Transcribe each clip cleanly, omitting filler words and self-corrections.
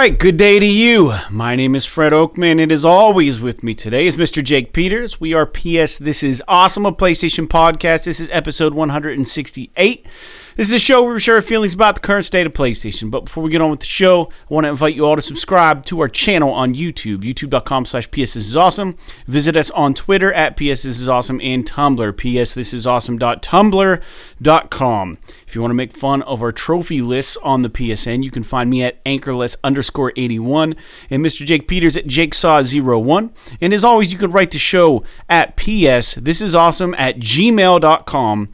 right, good day to you. My name is Fred Oakman, and as always with me today is Mr. Jake Peters. We are PS This Is Awesome, a PlayStation podcast. This is episode 168. This is a show where we share our feelings about the current state of PlayStation. But before we get on with the show, I want to invite you all to subscribe to our channel on YouTube, youtube.com/PSThisIsAwesome. Visit us on Twitter at PSThisIsAwesome and Tumblr, psthisisawesome.tumblr.com. If you want to make fun of our trophy lists on the PSN, you can find me at anchorless_81 and Mr. Jake Peters at jakesaw01. And as always, you can write the show at psthisisawesome@gmail.com.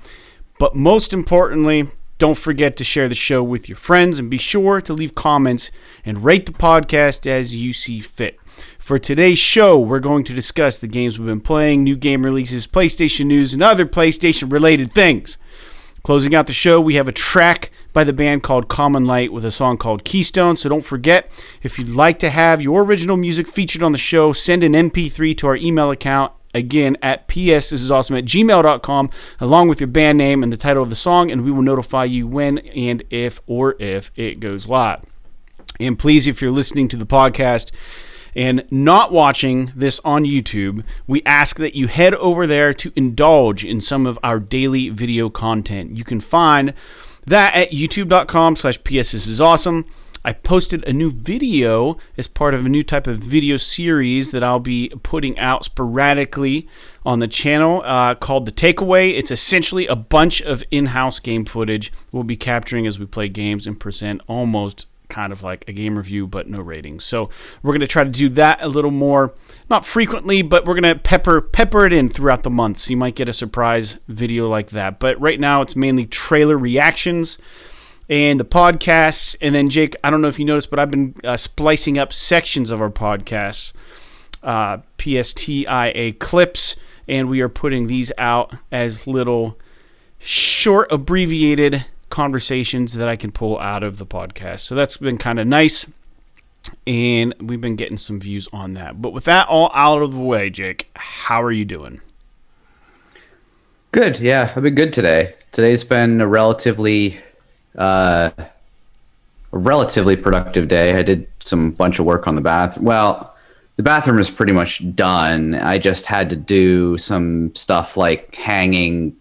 But most importantly, don't forget to share the show with your friends and be sure to leave comments and rate the podcast as you see fit. For today's show, we're going to discuss the games we've been playing, new game releases, PlayStation news, and other PlayStation-related things. Closing out the show, we have a track by the band called Common Light with a song called Keystone. So don't forget, if you'd like to have your original music featured on the show, send an MP3 to our email account, again, at psthisisawesome@gmail.com, along with your band name and the title of the song, and we will notify you when and if it goes live. And please, if you're listening to the podcast and not watching this on YouTube, we ask that you head over there to indulge in some of our daily video content. You can find that at youtube.com/psthisisawesome. I posted a new video as part of a new type of video series that I'll be putting out sporadically on the channel called The Takeaway. It's essentially a bunch of in-house game footage we'll be capturing as we play games and present almost kind of like a game review, but no ratings. So we're going to try to do that a little more, not frequently, but we're going to pepper it in throughout the months. You might get a surprise video like that. But right now it's mainly trailer reactions and the podcasts. And then, Jake, I don't know if you noticed, but I've been splicing up sections of our podcasts, PSTIA clips, and we are putting these out as little short, abbreviated conversations that I can pull out of the podcast. So that's been kind of nice, and we've been getting some views on that. But with that all out of the way, Jake, how are you doing? Good, yeah. I've been good today. Today's been a relatively productive day. I did some bunch of work on the bathroom. Well, the bathroom is pretty much done. I just had to do some stuff like hanging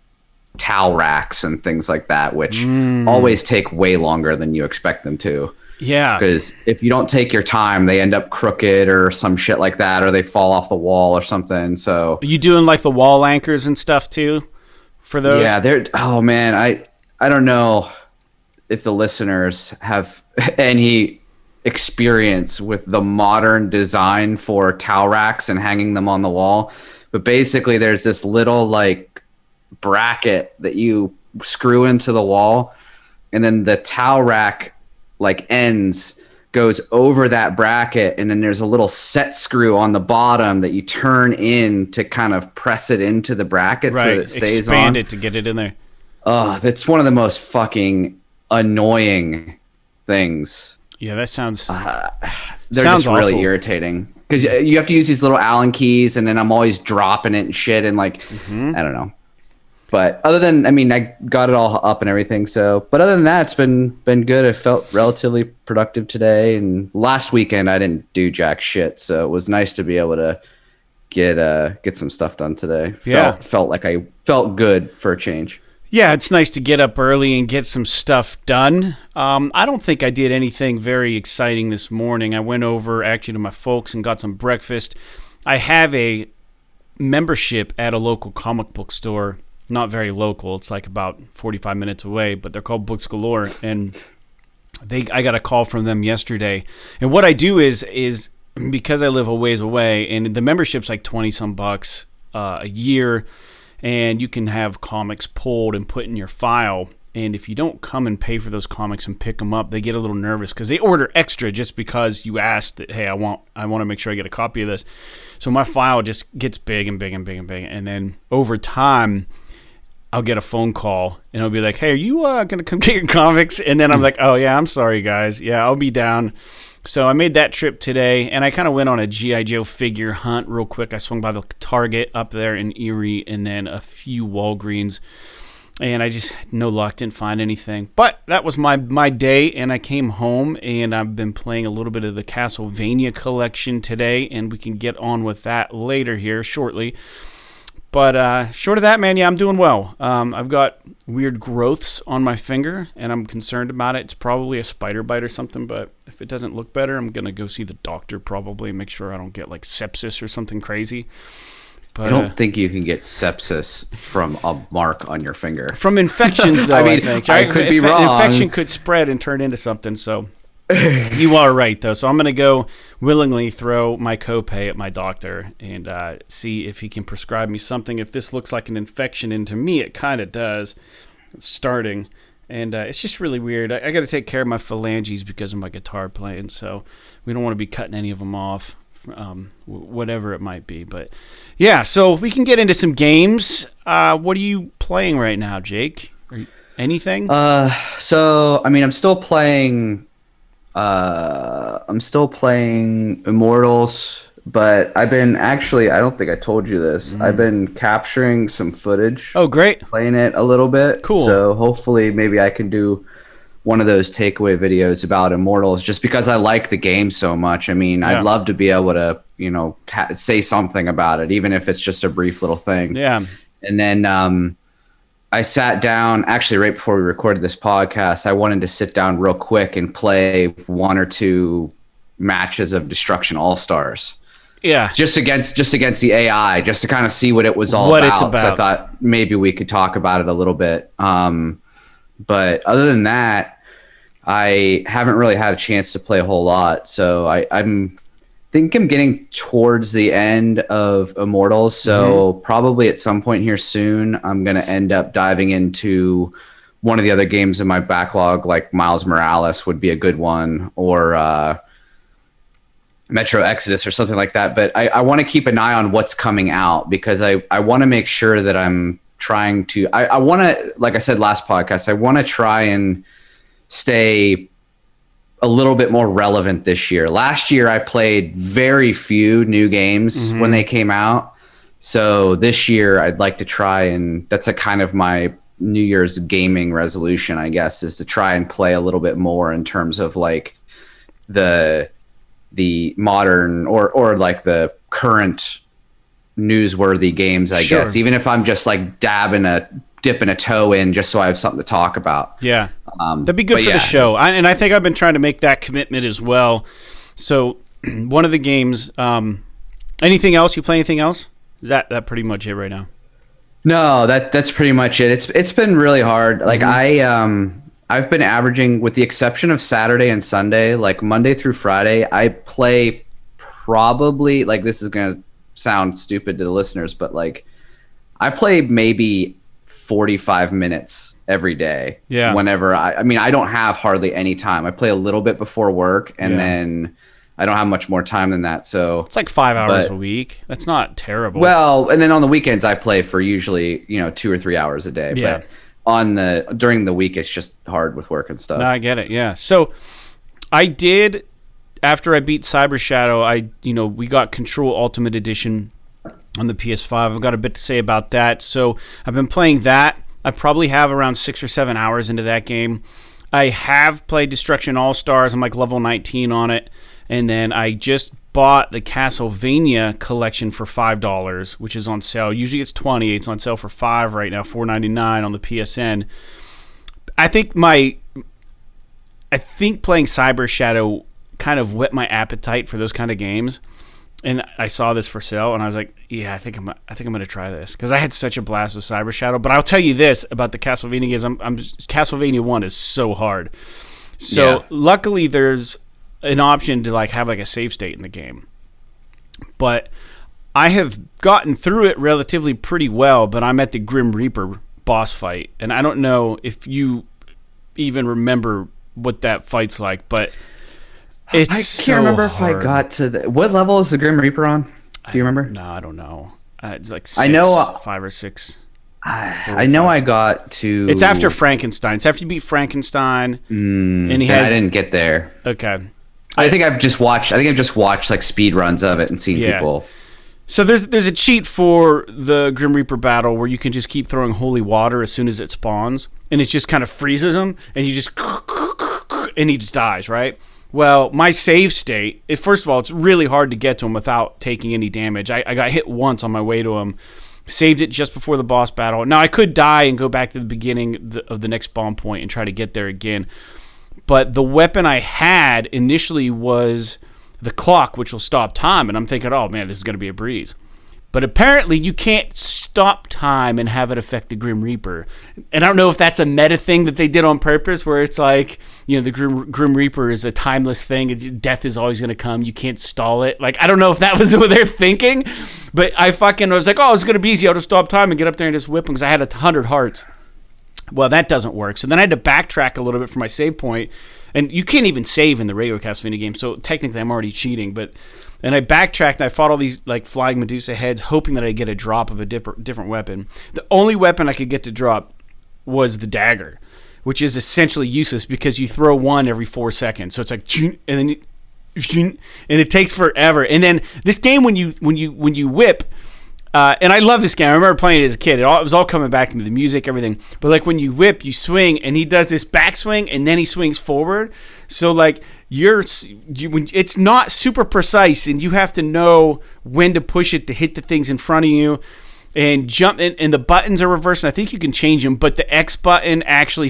towel racks and things like that, which always take way longer than you expect them to. Yeah. Because if you don't take your time, they end up crooked or some shit like that, or they fall off the wall or something. So are you doing like the wall anchors and stuff too for those? Yeah, oh man, I don't know if the listeners have any experience with the modern design for towel racks and hanging them on the wall. But basically there's this little like bracket that you screw into the wall, and then the towel rack like ends goes over that bracket, and then there's a little set screw on the bottom that you turn in to kind of press it into the bracket, right, so that it stays expand on. It to get it in there. Oh, that's one of the most fucking annoying things. Yeah, that sounds they're sounds just really awful. Irritating because you have to use these little Allen keys, and then I'm always dropping it and shit, and like I don't know. But other than, I mean, I got it all up and everything. So, but other than that, it's been good. I felt relatively productive today, and last weekend I didn't do jack shit, so it was nice to be able to get some stuff done today. Felt like I felt good for a change. Yeah, it's nice to get up early and get some stuff done. I don't think I did anything very exciting this morning. I went over actually to my folks and got some breakfast. I have a membership at a local comic book store. Not very local. It's like about 45 minutes away, but they're called Books Galore, and I got a call from them yesterday. And what I do is because I live a ways away, and the membership's like 20 some bucks a year, and you can have comics pulled and put in your file. And if you don't come and pay for those comics and pick them up, they get a little nervous because they order extra just because you asked that, hey, I want to make sure I get a copy of this. So my file just gets big and big and big and big. And then over time, I'll get a phone call and it'll be like, hey, are you going to come get your comics? And then I'm like, oh, yeah, I'm sorry, guys. Yeah, I'll be down. So I made that trip today, and I kind of went on a G.I. Joe figure hunt real quick. I swung by the Target up there in Erie and then a few Walgreens. And I just had no luck, didn't find anything. But that was my day, and I came home, and I've been playing a little bit of the Castlevania Collection today, and we can get on with that later here shortly. But short of that, man, yeah, I'm doing well. I've got weird growths on my finger, and I'm concerned about it. It's probably a spider bite or something, but if it doesn't look better, I'm going to go see the doctor probably and make sure I don't get like sepsis or something crazy. But, I don't think you can get sepsis from a mark on your finger. From infections, though, I think. I could be wrong. Infection could spread and turn into something, so you are right, though. So I'm going to go willingly throw my copay at my doctor and see if he can prescribe me something. If this looks like an infection, and to me it kind of does, it's starting. And it's just really weird. I got to take care of my phalanges because of my guitar playing, so we don't want to be cutting any of them off. Whatever it might be, but yeah, so we can get into some games. What are you playing right now, Jake? Anything? So I mean, I'm still playing Immortals, but I've been I don't think I told you this. I've been capturing some footage. Oh, great. Playing it a little bit. Cool. So hopefully maybe I can do one of those takeaway videos about Immortals just because I like the game so much. I mean, yeah. I'd love to be able to, say something about it, even if it's just a brief little thing. Yeah. And then I sat down, actually right before we recorded this podcast, I wanted to sit down real quick and play one or two matches of Destruction All-Stars. Yeah. Just against the AI, just to kind of see what it was all about. It's about. So I thought maybe we could talk about it a little bit. But other than that, I haven't really had a chance to play a whole lot. So I think I'm getting towards the end of Immortals. So probably at some point here soon, I'm going to end up diving into one of the other games in my backlog, like Miles Morales would be a good one, or Metro Exodus or something like that. But I want to keep an eye on what's coming out because I want to make sure that I'm trying to, I want to, like I said last podcast, I want to try and stay a little bit more relevant this year. Last year, I played very few new games when they came out. So this year, I'd like to try and that's a kind of my New Year's gaming resolution, I guess, is to try and play a little bit more in terms of like the modern or like the current newsworthy games, I guess, even if I'm just like dipping a toe in just so I have something to talk about. Yeah. That'd be good for the show. And I think I've been trying to make that commitment as well. So one of the games, anything else? You play anything else? Is that pretty much it right now? No, that's pretty much it. It's been really hard. Like I've been averaging, with the exception of Saturday and Sunday, like Monday through Friday, I play probably, like this is going to sound stupid to the listeners, but like I play maybe 45 minutes every day. Yeah. Whenever I mean, I don't have hardly any time. I play a little bit before work and then I don't have much more time than that. So it's like 5 hours a week. That's not terrible. Well, and then on the weekends I play for usually, 2 or 3 hours a day. Yeah. But during the week it's just hard with work and stuff. No, I get it. Yeah. So I did, after I beat Cyber Shadow, we got Control Ultimate Edition on the PS5. I've got a bit to say about that. So I've been playing that. I probably have around 6 or 7 hours into that game. I have played Destruction All-Stars. I'm like level 19 on it. And then I just bought the Castlevania Collection for $5, which is on sale. Usually it's $20. It's on sale for $5 right now, $4.99 on the PSN. I think playing Cyber Shadow kind of whet my appetite for those kind of games. And I saw this for sale, and I was like, "Yeah, I think I'm going to try this," because I had such a blast with Cyber Shadow. But I'll tell you this about the Castlevania games: Castlevania 1 is so hard. So luckily, there's an option to like have like a save state in the game. But I have gotten through it relatively pretty well. But I'm at the Grim Reaper boss fight, and I don't know if you even remember what that fight's like, but. I can't remember if I got to what level is the Grim Reaper on? Do you remember? No, I don't know. It's like 5 or 6. I know I got to. It's after Frankenstein. It's after you beat Frankenstein, and I didn't get there. Okay. I think I've just watched like speed runs of it and seen people. So there's a cheat for the Grim Reaper battle where you can just keep throwing holy water as soon as it spawns, and it just kind of freezes him, and you just and he just dies, right? Well, my save state, first of all, it's really hard to get to him without taking any damage. I got hit once on my way to him, saved it just before the boss battle. Now, I could die and go back to the beginning of the next spawn point and try to get there again, but the weapon I had initially was the clock, which will stop time, and I'm thinking, oh man, this is going to be a breeze. But apparently you can't stop time and have it affect the Grim Reaper. And I don't know if that's a meta thing that they did on purpose, where it's like, you know, the Grim Reaper is a timeless thing. Death is always going to come. You can't stall it. Like, I don't know if that was what they're thinking, but I was like, oh, it's going to be easy. I'll just stop time and get up there and just whip them because I had 100 hearts. Well, that doesn't work. So then I had to backtrack a little bit for my save point. And you can't even save in the regular Castlevania game, so technically I'm already cheating. And I backtracked, and I fought all these like flying Medusa heads, hoping that I'd get a drop of a different weapon. The only weapon I could get to drop was the dagger, which is essentially useless because you throw one every 4 seconds. So it's like, and then and it takes forever. And then this game, when you whip. And I love this game. I remember playing it as a kid. It was all coming back to me, the music, everything. But like when you whip, you swing, and he does this backswing, and then he swings forward. So like it's not super precise, and you have to know when to push it to hit the things in front of you, and jump. And the buttons are reversed. And I think you can change them, but the X button actually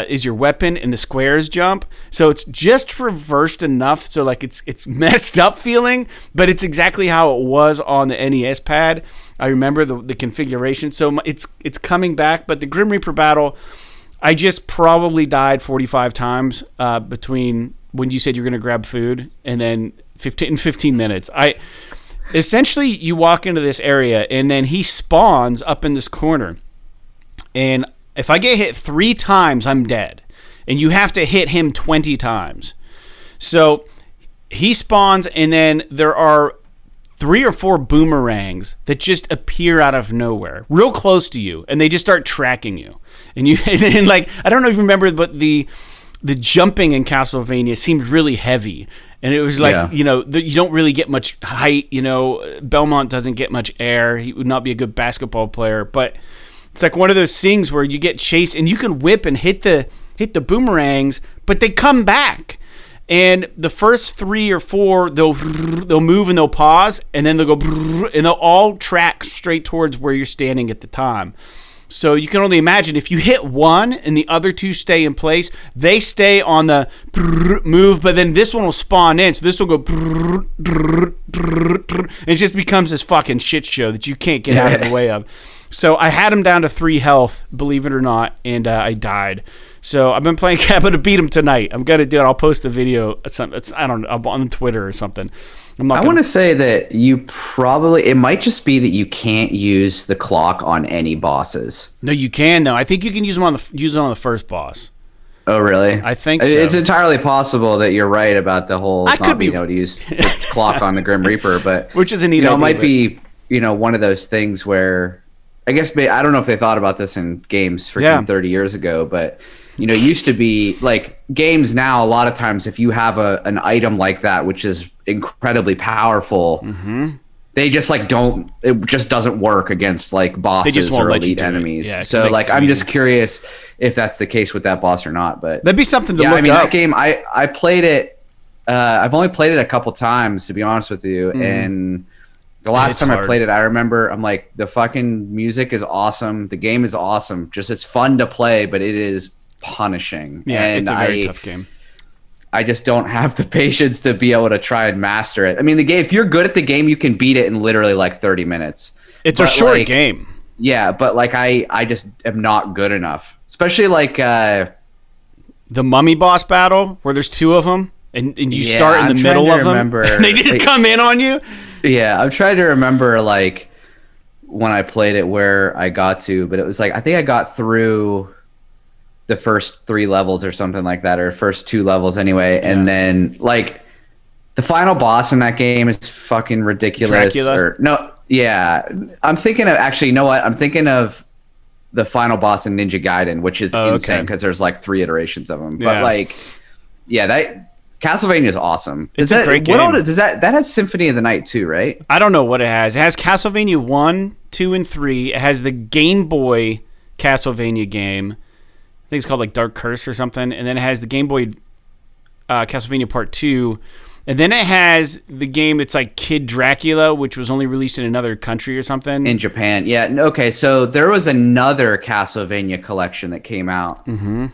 is your weapon, and the squares jump. So it's just reversed enough so like it's messed up feeling, but it's exactly how it was on the NES pad. I remember the configuration. So it's coming back, but the Grim Reaper battle, I just probably died 45 times between when you said you're going to grab food and then 15 minutes. Essentially, you walk into this area, and then he spawns up in this corner, and if I get hit 3 times, I'm dead. And you have to hit him 20 times. So he spawns, and then there are 3 or 4 boomerangs that just appear out of nowhere, real close to you, and they just start tracking you. And then like, I don't know if you remember, but the jumping in Castlevania seemed really heavy. And it was like, you know, you don't really get much height. You know, Belmont doesn't get much air. He would not be a good basketball player, but it's like one of those things where you get chased and you can whip and hit the boomerangs, but they come back. And the first 3 or 4, they'll move and they'll pause, and then they'll go, and they'll all track straight towards where you're standing at the time. So you can only imagine if you hit one and the other 2 stay in place, they stay on the move, but then this one will spawn in. So this will go, and it just becomes this fucking shit show that you can't get out of the way of. So I had him down to 3 health, believe it or not, and I died. So I've been playing. I'm gonna beat him tonight. I'm gonna do it. I'll post the video. I don't know, on Twitter or something. I want to say that it might just be that you can't use the clock on any bosses. No, you can though. I think you can use them on the first boss. Oh, really? I think so. It's entirely possible that you're right about the whole not being able to use the clock on the Grim Reaper, but which is a neat idea. It might be one of those things where. I guess I don't know if they thought about this in games 30 years ago, but it used to be like games now. A lot of times, if you have an item like that, which is incredibly powerful, they just like don't. It just doesn't work against like bosses or elite enemies. Yeah, so like, I'm just curious if that's the case with that boss or not. But that'd be something to look up. That game, I played it. I've only played it a couple times, to be honest with you, and. The last time I played it, I remember I'm like, the fucking music is awesome. The game is awesome. Just it's fun to play, but it is punishing. Yeah, and it's a very tough game. I just don't have the patience to be able to try and master it. I mean, the game. If you're good at the game, you can beat it in literally like 30 minutes. It's a short game. Yeah, but like I just am not good enough. Especially like the mummy boss battle where there's 2 of them and you start in the middle of them and they just come in on you. Yeah, I'm trying to remember like when I played it where I got to, but it was like I think I got through the first 3 levels or something like that, or first 2 levels anyway, and then like the final boss in that game is fucking ridiculous. I'm thinking of I'm thinking of the final boss in Ninja Gaiden, which is insane because there's like 3 iterations of him. But like, that Castlevania is awesome. It's a great game. Does that has Symphony of the Night too, right? I don't know what it has. It has Castlevania 1, 2, and 3. It has the Game Boy Castlevania game. I think it's called like Dark Curse or something. And then it has the Game Boy Castlevania Part 2. And then it has the game that's like Kid Dracula, which was only released in another country or something. In Japan, yeah. Okay, so there was another Castlevania collection that came out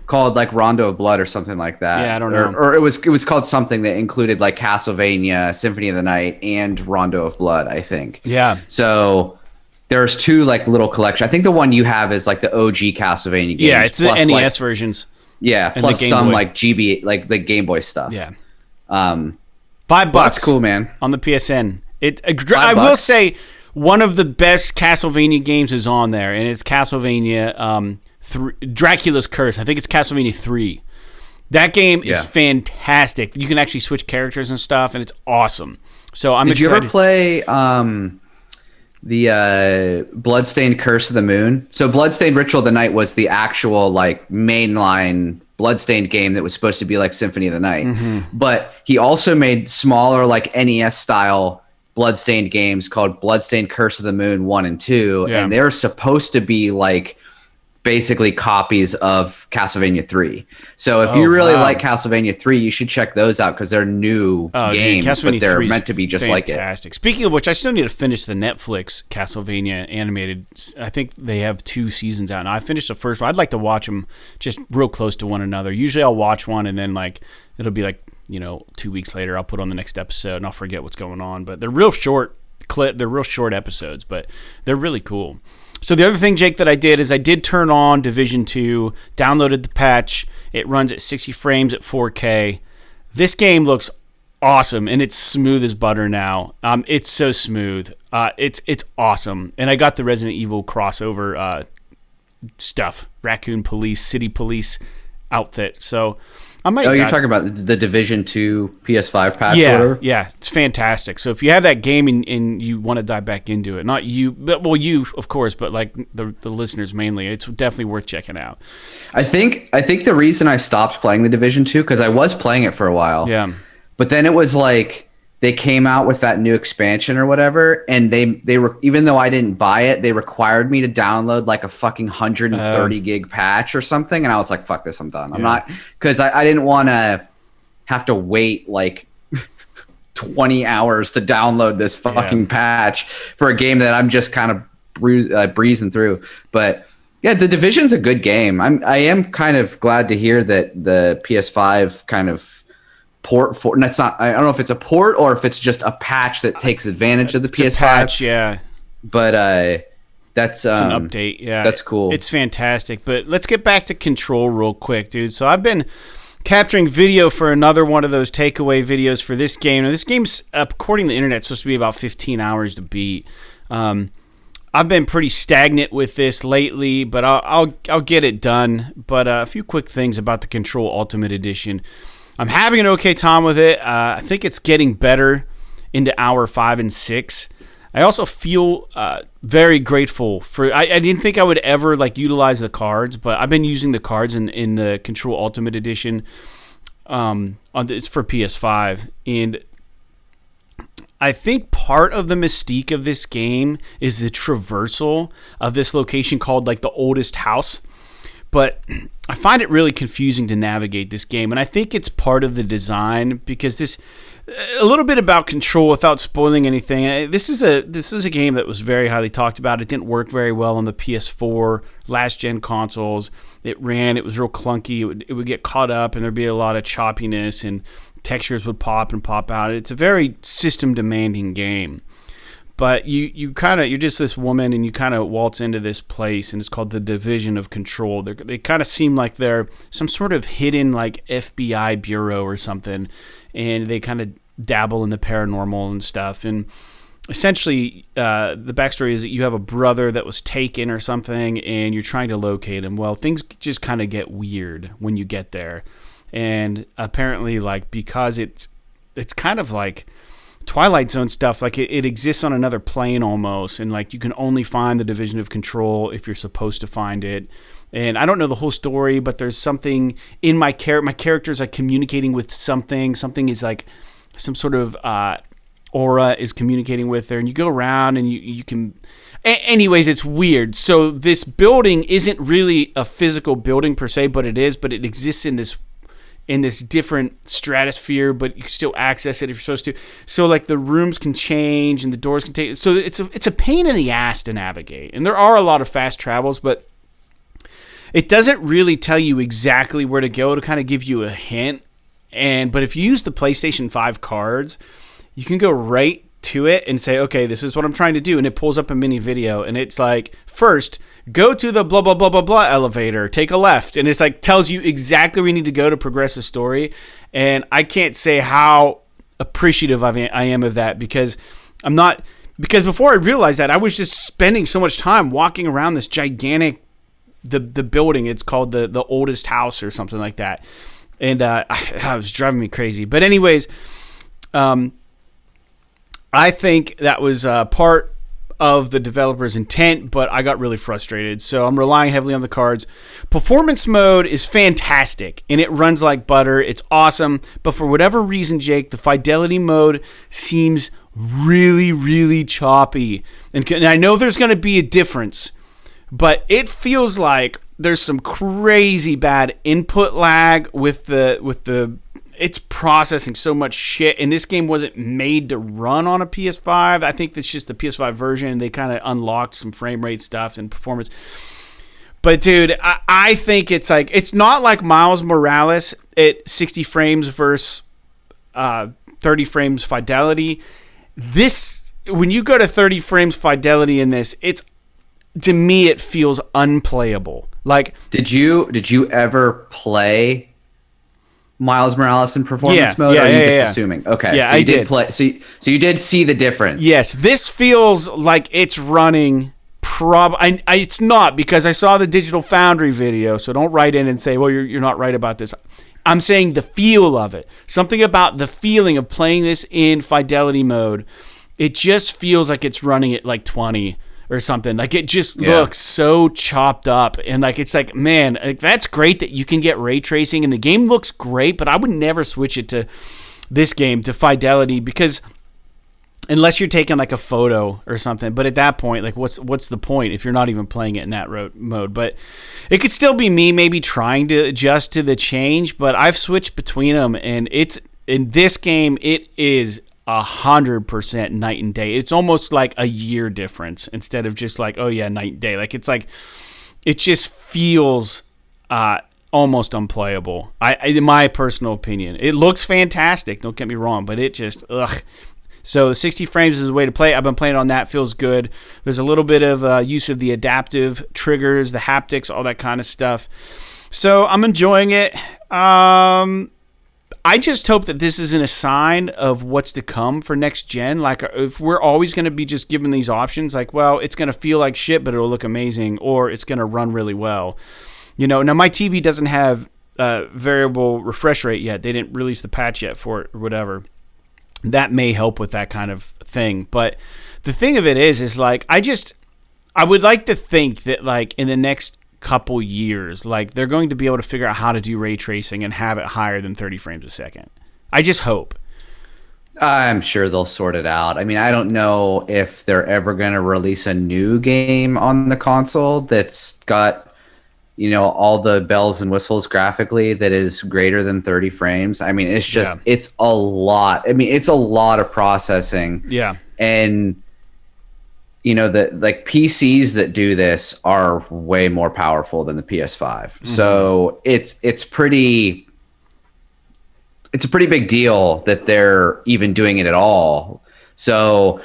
called like Rondo of Blood or something like that. Yeah, I don't know. Or it was called something that included like Castlevania, Symphony of the Night, and Rondo of Blood, I think. Yeah. So there's two like little collections. I think the one you have is like the OG Castlevania games. Yeah, it's the NES like, versions. Yeah, and plus some Boy. like GB, like the Game Boy stuff. Yeah. $5. $5 That's cool, man. On the PSN. I will say one of the best Castlevania games is on there, and it's Castlevania Dracula's Curse. I think it's Castlevania 3. That game is fantastic. You can actually switch characters and stuff, and it's awesome. So I'm excited. Did you ever play the Bloodstained Curse of the Moon? So Bloodstained Ritual of the Night was the actual like mainline Bloodstained game that was supposed to be like Symphony of the Night. But he also made smaller like NES style Bloodstained games called Bloodstained Curse of the Moon 1 and 2. Yeah. And they're supposed to be like basically copies of Castlevania 3. So if you really like Castlevania 3, you should check those out because they're new games, but they're meant to be just fantastic. like it. Speaking of which, I still need to finish the Netflix Castlevania animated. I think they have 2 seasons out now. I finished the first one. I'd like to watch them just real close to one another. Usually I'll watch one and then like it'll be like, 2 weeks later I'll put on the next episode and I'll forget what's going on. But they're real short episodes, but they're really cool. So the other thing, Jake, that I did is I did turn on Division 2, downloaded the patch. It runs at 60 frames at 4K. This game looks awesome, and it's smooth as butter now. It's so smooth. It's awesome. And I got the Resident Evil crossover stuff, Raccoon Police, City Police outfit. So I might. Oh, you're talking about the Division 2 PS5 patch? Yeah, or whatever? yeah, it's fantastic. So if you have that game and you want to dive back into it, not you, but well, you of course, but like the listeners mainly, it's definitely worth checking out. I think the reason I stopped playing the Division 2 because I was playing it for a while. Yeah, but then it was like they came out with that new expansion or whatever, and they were, even though I didn't buy it, they required me to download like a fucking 130 gig patch or something, and I was like, fuck this, I'm done. I'm not, because I didn't want to have to wait like 20 hours to download this fucking patch for a game that I'm just kind of breezing through. But yeah, the Division's a good game. I am kind of glad to hear that the PS5 kind of port for, and that's not, I don't know if it's a port or if it's just a patch that takes advantage of the PS5 patch, yeah, but that's it's an update. Yeah, that's cool. It's fantastic. But let's get back to Control real quick, dude. So I've been capturing video for another one of those takeaway videos for this game. Now, this game's, according to the internet, supposed to be about 15 hours to beat. I've been pretty stagnant with this lately, but I'll get it done. But a few quick things about the Control Ultimate Edition. I'm having an okay time with it. I think it's getting better into hour 5 and 6. I also feel very grateful for. I didn't think I would ever like utilize the cards, but I've been using the cards in the Control Ultimate Edition. It's for PS5, and I think part of the mystique of this game is the traversal of this location called like the oldest house. But I find it really confusing to navigate this game, and I think it's part of the design because a little bit about Control without spoiling anything. This is a game that was very highly talked about. It didn't work very well on the PS4 last gen consoles. It was real clunky. It would get caught up, and there'd be a lot of choppiness, and textures would pop and pop out. It's a very system demanding game. But you're just this woman, and you kind of waltz into this place, and it's called the Division of Control. They kind of seem like they're some sort of hidden like FBI bureau or something, and they kind of dabble in the paranormal and stuff. And essentially, the backstory is that you have a brother that was taken or something, and you're trying to locate him. Well, things just kind of get weird when you get there, and apparently, like because it's kind of like Twilight Zone stuff, like it exists on another plane almost, and like you can only find the division of control if you're supposed to find it. And I don't know the whole story, but there's something in my characters like communicating with something. Something is like some sort of aura is communicating with her, and you go around and you can. Anyways, it's weird. So this building isn't really a physical building per se, but it is. But it exists in this different stratosphere, but you can still access it if you're supposed to. So like the rooms can change and the doors can take. So it's a pain in the ass to navigate, and there are a lot of fast travels, but it doesn't really tell you exactly where to go to kind of give you a hint. But if you use the PlayStation 5 cards, you can go right to it and say, okay, this is what I'm trying to do. And it pulls up a mini video and it's like, first, go to the blah, blah, blah, blah, blah elevator, take a left. And it's like, tells you exactly where you need to go to progress the story. And I can't say how appreciative I am of that because before I realized that, I was just spending so much time walking around this gigantic the building. It's called the oldest house or something like that, and it was driving me crazy. But anyways, I think that was part of the developer's intent, but I got really frustrated, so I'm relying heavily on the cards. Performance mode is fantastic and it runs like butter. It's awesome, but for whatever reason, Jake, the fidelity mode seems really, really choppy, and I know there's going to be a difference, but it feels like there's some crazy bad input lag with the it's processing so much shit, and this game wasn't made to run on a PS5. I think that's just the PS5 version. They kind of unlocked some frame rate stuff and performance. But dude, I think it's like, it's not like Miles Morales at 60 frames versus 30 frames fidelity. This, when you go to 30 frames fidelity in this, it's, to me, it feels unplayable. Like, did you ever play Miles Morales in performance mode? Or are you just assuming? Okay, yeah, so you did play. So you did see the difference. Yes, this feels like it's running. It's not, because I saw the Digital Foundry video. So don't write in and say, "Well, you're not right about this." I'm saying the feel of it. Something about the feeling of playing this in fidelity mode. It just feels like it's running at like 20. Or something. Like, it just looks so chopped up, and like, it's like, man, like, that's great that you can get ray tracing and the game looks great, but I would never switch it to this game to fidelity, because unless you're taking like a photo or something, but at that point, like, what's the point if you're not even playing it in that mode? But it could still be me maybe trying to adjust to the change, but I've switched between them, and it's, in this game, it is 100% night and day. It's almost like a year difference instead of just like, oh yeah, night and day. Like, it's like, it just feels almost unplayable. In my personal opinion, it looks fantastic. Don't get me wrong, but it just So 60 frames is the way to play. I've been playing on that. Feels good. There's a little bit of use of the adaptive triggers, the haptics, all that kind of stuff. So I'm enjoying it. I just hope that this isn't a sign of what's to come for next gen. Like, if we're always going to be just given these options, like, well, it's going to feel like shit, but it'll look amazing, or it's going to run really well. Now my TV doesn't have variable refresh rate yet. They didn't release the patch yet for it or whatever. That may help with that kind of thing. But the thing of it is like, I would like to think that, like, in the next couple years, like, they're going to be able to figure out how to do ray tracing and have it higher than 30 frames a second. I just hope. I'm sure they'll sort it out. I mean, I don't know if they're ever going to release a new game on the console that's got, all the bells and whistles graphically that is greater than 30 frames. I mean, it's just, it's a lot. I mean, it's a lot of processing. Yeah. And the like PCs that do this are way more powerful than the PS5. Mm-hmm. So it's a pretty big deal that they're even doing it at all. So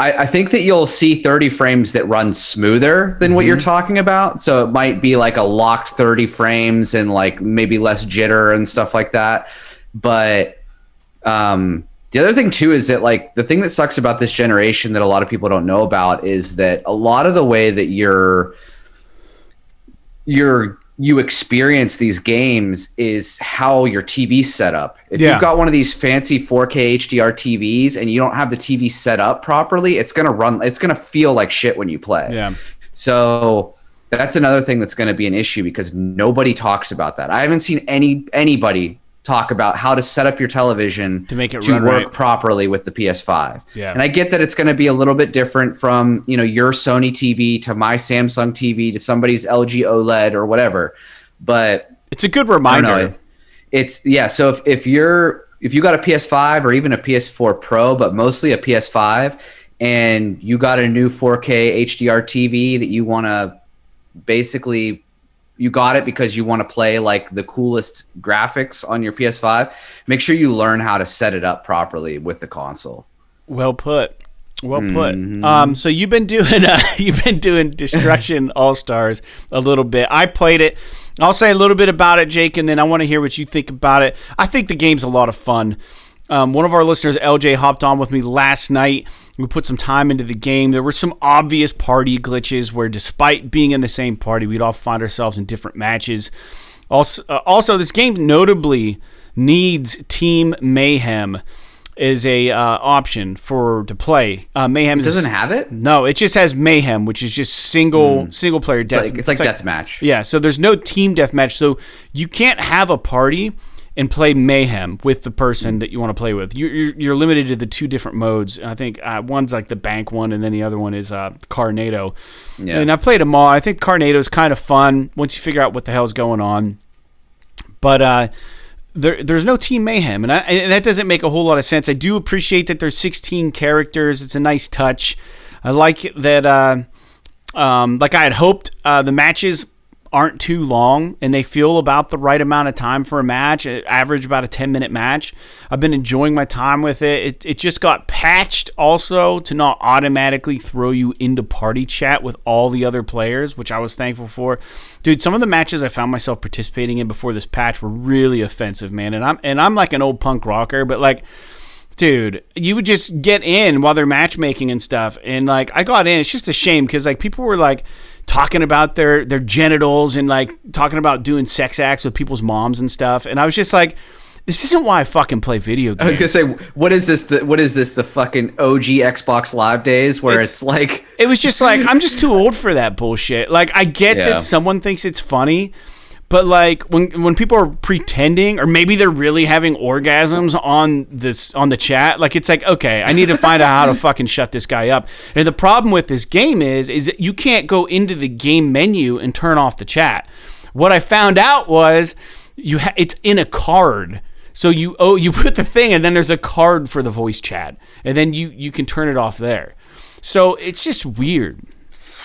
I think that you'll see 30 frames that run smoother than what you're talking about. So it might be like a locked 30 frames and like maybe less jitter and stuff like that. But the other thing too is that, like, the thing that sucks about this generation that a lot of people don't know about is that a lot of the way that you're you experience these games is how your TV's set up. If Yeah. you've got one of these fancy 4K HDR TVs and you don't have the TV set up properly, it's going to feel like shit when you play. Yeah. So that's another thing that's going to be an issue because nobody talks about that. I haven't seen anybody talk about how to set up your television to make it to run work right. properly with the PS5. Yeah. And I get that it's going to be a little bit different from, your Sony TV to my Samsung TV to somebody's LG OLED or whatever. But it's a good reminder. I don't know, so if you got a PS5 or even a PS4 Pro, but mostly a PS5, and you got a new 4K HDR TV that you want to basically, you got it because you want to play like the coolest graphics on your PS5, make sure you learn how to set it up properly with the console. Well put. So you've been doing Destruction All-Stars a little bit. I played it. I'll say a little bit about it, Jake, and then I want to hear what you think about it. I think the game's a lot of fun. One of our listeners, LJ, hopped on with me last night. We put some time into the game. There were some obvious party glitches where despite being in the same party, we'd all find ourselves in different matches. Also, this game notably needs Team Mayhem as a option to play. Mayhem doesn't have it? No, it just has Mayhem, which is just single player death. It's like deathmatch. Yeah, so there's no team deathmatch. So you can't have a party and play Mayhem with the person that you want to play with. You're limited to the two different modes. I think one's like the bank one, and then the other one is Carnado. Yeah. And I've played them all. I think Carnado is kind of fun once you figure out what the hell's going on. But there's no Team Mayhem, and that doesn't make a whole lot of sense. I do appreciate that there's 16 characters. It's a nice touch. I like that. Like I had hoped, the matches aren't too long and they feel about the right amount of time for a match. Average about a 10-minute match. I've been enjoying my time with it. It just got patched also to not automatically throw you into party chat with all the other players, which I was thankful for. Dude, some of the matches I found myself participating in before this patch were really offensive, man. And I'm like an old punk rocker, but like, dude, you would just get in while they're matchmaking and stuff. And like, I got in. It's just a shame because like people were like talking about their genitals and like talking about doing sex acts with people's moms and stuff. And I was just like, this isn't why I fucking play video games. I was gonna say, what is this? The fucking OG Xbox Live days where it's like, it was just like, I'm just too old for that bullshit. Like, I get that someone thinks it's funny, but like when people are pretending, or maybe they're really having orgasms on the chat, like it's like, okay, I need to find out how to fucking shut this guy up. And the problem with this game is that you can't go into the game menu and turn off the chat. What I found out was it's in a card. So you put the thing, and then there's a card for the voice chat, and then you can turn it off there. So it's just weird.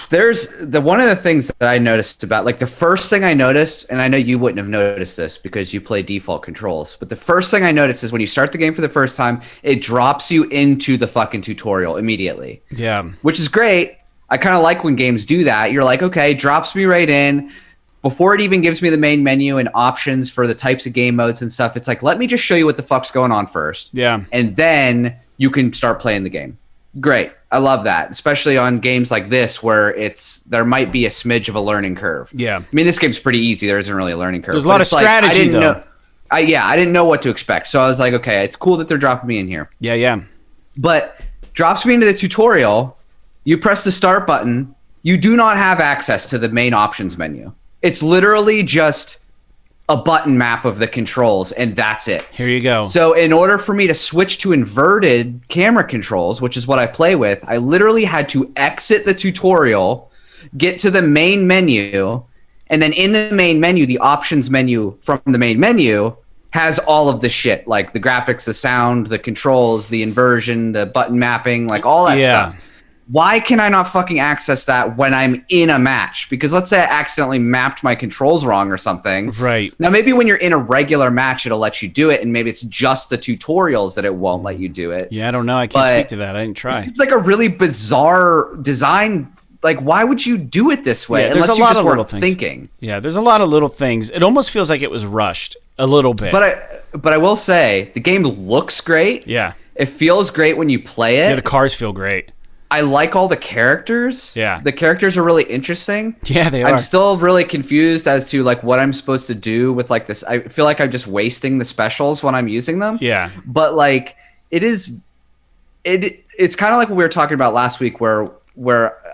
There's one of the things that I noticed about, like the first thing I noticed, and I know you wouldn't have noticed this because you play default controls, but the first thing I noticed is when you start the game for the first time, it drops you into the fucking tutorial immediately. Yeah. Which is great. I kind of like when games do that. You're like, okay, drops me right in. Before it even gives me the main menu and options for the types of game modes and stuff, it's like, let me just show you what the fuck's going on first. Yeah. And then you can start playing the game. Great. I love that, especially on games like this where there might be a smidge of a learning curve. Yeah. I mean, this game's pretty easy. There isn't really a learning curve. There's a lot of strategy, though. I didn't know what to expect. So I was like, okay, it's cool that they're dropping me in here. Yeah. But drops me into the tutorial. You press the start button. You do not have access to the main options menu. It's literally just a button map of the controls, and that's it. Here you go. So in order for me to switch to inverted camera controls, which is what I play with, I literally had to exit the tutorial, get to the main menu, and then in the main menu, the options menu from the main menu has all of the shit, like the graphics, the sound, the controls, the inversion, the button mapping, like all that stuff. Why can I not fucking access that when I'm in a match? Because let's say I accidentally mapped my controls wrong or something. Right. Now, maybe when you're in a regular match, it'll let you do it, and maybe it's just the tutorials that it won't let you do it. Yeah, I don't know. I can't speak to that. I didn't try. It seems like a really bizarre design. Like, why would you do it this way unless you just weren't thinking? Yeah, there's a lot of little things. It almost feels like it was rushed a little bit. But I will say, the game looks great. Yeah. It feels great when you play it. Yeah, the cars feel great. I like all the characters. Yeah. The characters are really interesting. Yeah, they are. I'm still really confused as to like what I'm supposed to do with like this. I feel like I'm just wasting the specials when I'm using them. Yeah. But like it's kind of like what we were talking about last week where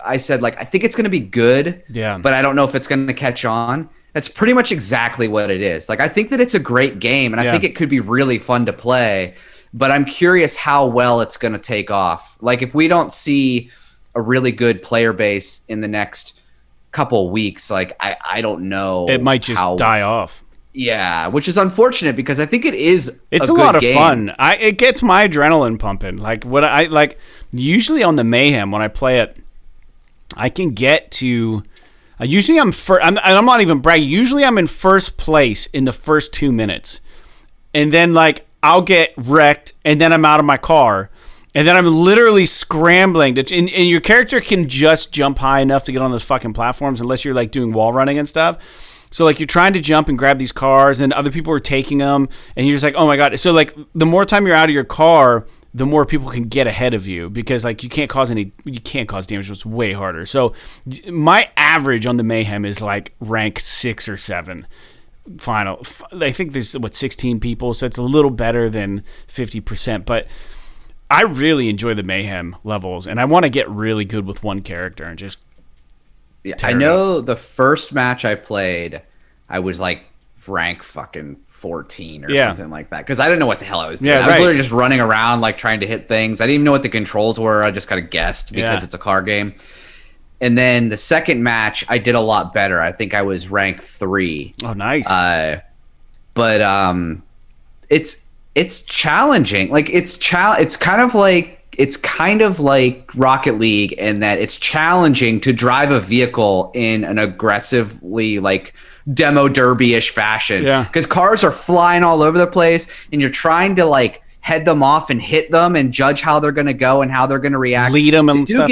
I said like I think it's going to be good, Yeah. but I don't know if it's going to catch on. That's pretty much exactly what it is. Like I think that it's a great game and I think it could be really fun to play. But I'm curious how well it's going to take off. Like if we don't see a really good player base in the next couple of weeks, like I don't know. It might just die off. Yeah, which is unfortunate because I think it's a lot of fun. It gets my adrenaline pumping. Like what I like usually on the Mayhem when I play it, I can get to. Usually I'm not even bragging. Usually I'm in first place in the first 2 minutes, and then like. I'll get wrecked, and then I'm out of my car, and then I'm literally scrambling. And your character can just jump high enough to get on those fucking platforms unless you're, like, doing wall running and stuff. So, like, you're trying to jump and grab these cars, and other people are taking them, and you're just like, oh, my God. So, like, the more time you're out of your car, the more people can get ahead of you because, like, you can't cause damage. It's way harder. So, my average on the Mayhem is, like, rank 6 or 7. Final. I think there's 16 people, so it's a little better than 50%. But I really enjoy the Mayhem levels, and I want to get really good with one character and just. Yeah, I know the first match I played, I was like rank fucking 14 or something like that because I didn't know what the hell I was doing. I was literally just running around like trying to hit things. I didn't even know what the controls were. I just kind of guessed because it's a car game. And then the second match, I did a lot better. I think I was rank 3. Oh, nice. But it's challenging. Like it's kind of like Rocket League in that it's challenging to drive a vehicle in an aggressively like demo derby-ish fashion. Yeah. Because cars are flying all over the place, and you're trying to like head them off and hit them and judge how they're going to go and how they're going to react. Lead them and stuff.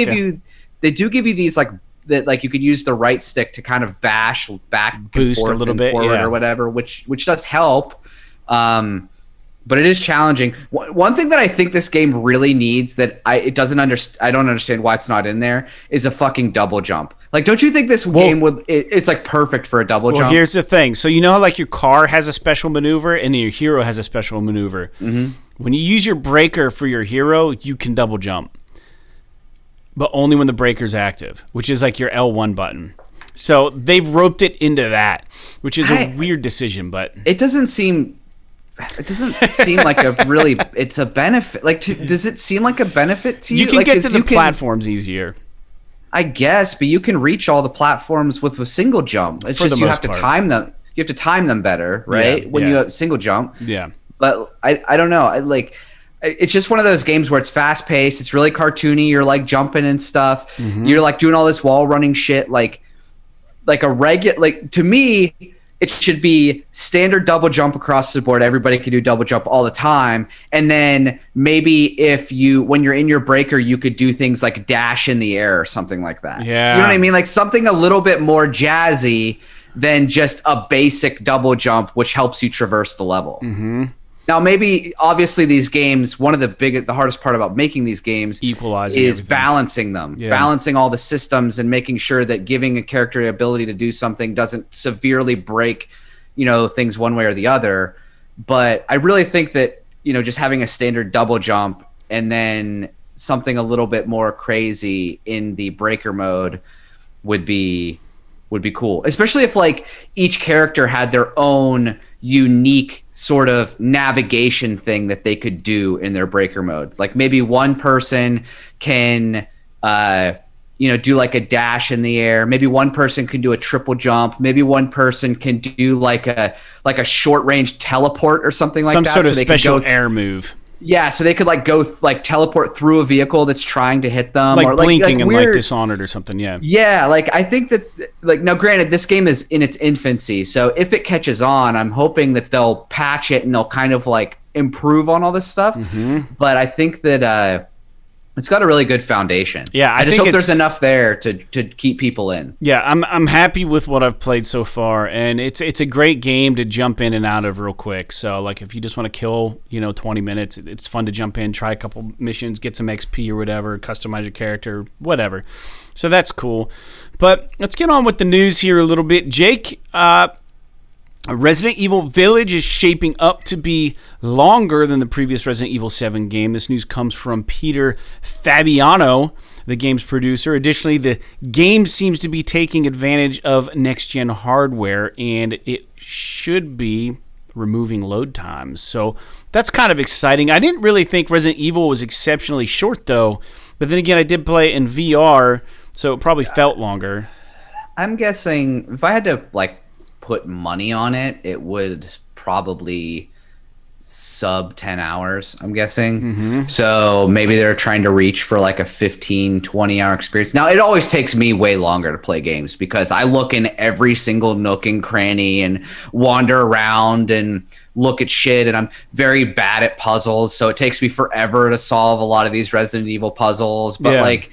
They do give you these like that like you could use the right stick to kind of bash back boost and forth a little and bit forward or whatever, which does help. But it is challenging. One thing that I think this game really needs that I don't understand why it's not in there is a fucking double jump. Like, don't you think this game it's like perfect for a double jump? Well, here's the thing. So you know how like your car has a special maneuver and your hero has a special maneuver. Mm-hmm. When you use your breaker for your hero, you can double jump. But only when the breaker's active, which is like your L1 button. So they've roped it into that, which is a weird decision, but it doesn't seem like it's a benefit. Like, does it seem like a benefit to you? You can get to the platforms easier. I guess, but you can reach all the platforms with a single jump. It's just you have to time them. You have to time them better, right? When you have single jump. Yeah. But I don't know. It's just one of those games where it's fast paced. It's really cartoony. You're like jumping and stuff. Mm-hmm. You're like doing all this wall running shit. Like to me, it should be standard double jump across the board. Everybody can do double jump all the time. And then maybe when you're in your breaker, you could do things like dash in the air or something like that. Yeah. You know what I mean? Like something a little bit more jazzy than just a basic double jump, which helps you traverse the level. Mm-hmm. Now, maybe obviously these games, one of the hardest part about making these games equalizing is everything. Balancing them, balancing all the systems and making sure that giving a character the ability to do something doesn't severely break, things one way or the other. But I really think that, just having a standard double jump and then something a little bit more crazy in the breaker mode would be cool, especially if like each character had their own unique sort of navigation thing that they could do in their breaker mode. Like maybe one person can do like a dash in the air, maybe one person can do a triple jump, maybe one person can do like a short range teleport or something like that, some sort of special air move. Yeah, so they could like go like teleport through a vehicle that's trying to hit them, like or blinking and like Dishonored or something. Yeah, like I think that like now, granted, this game is in its infancy, so if it catches on, I'm hoping that they'll patch it and they'll kind of like improve on all this stuff. Mm-hmm. But I think that It's got a really good foundation. Yeah, I just hope there's enough there to keep people in. Yeah, I'm happy with what I've played so far, and it's a great game to jump in and out of real quick. So like if you just want to kill 20 minutes, it's fun to jump in, try a couple missions, get some XP or whatever, customize your character, whatever. So that's cool. But let's get on with the news here a little bit. Jake, Resident Evil Village is shaping up to be longer than the previous Resident Evil 7 game. This news comes from Peter Fabiano, the game's producer. Additionally, the game seems to be taking advantage of next-gen hardware, and it should be removing load times. So that's kind of exciting. I didn't really think Resident Evil was exceptionally short, though. But then again, I did play it in VR, so it probably felt longer. I'm guessing if I had to, put money on it, it would probably sub 10 hours, I'm guessing. Mm-hmm. So maybe they're trying to reach for a 15, 20 hour experience. Now, it always takes me way longer to play games because I look in every single nook and cranny and wander around and look at shit, and I'm very bad at puzzles, so it takes me forever to solve a lot of these Resident Evil puzzles. But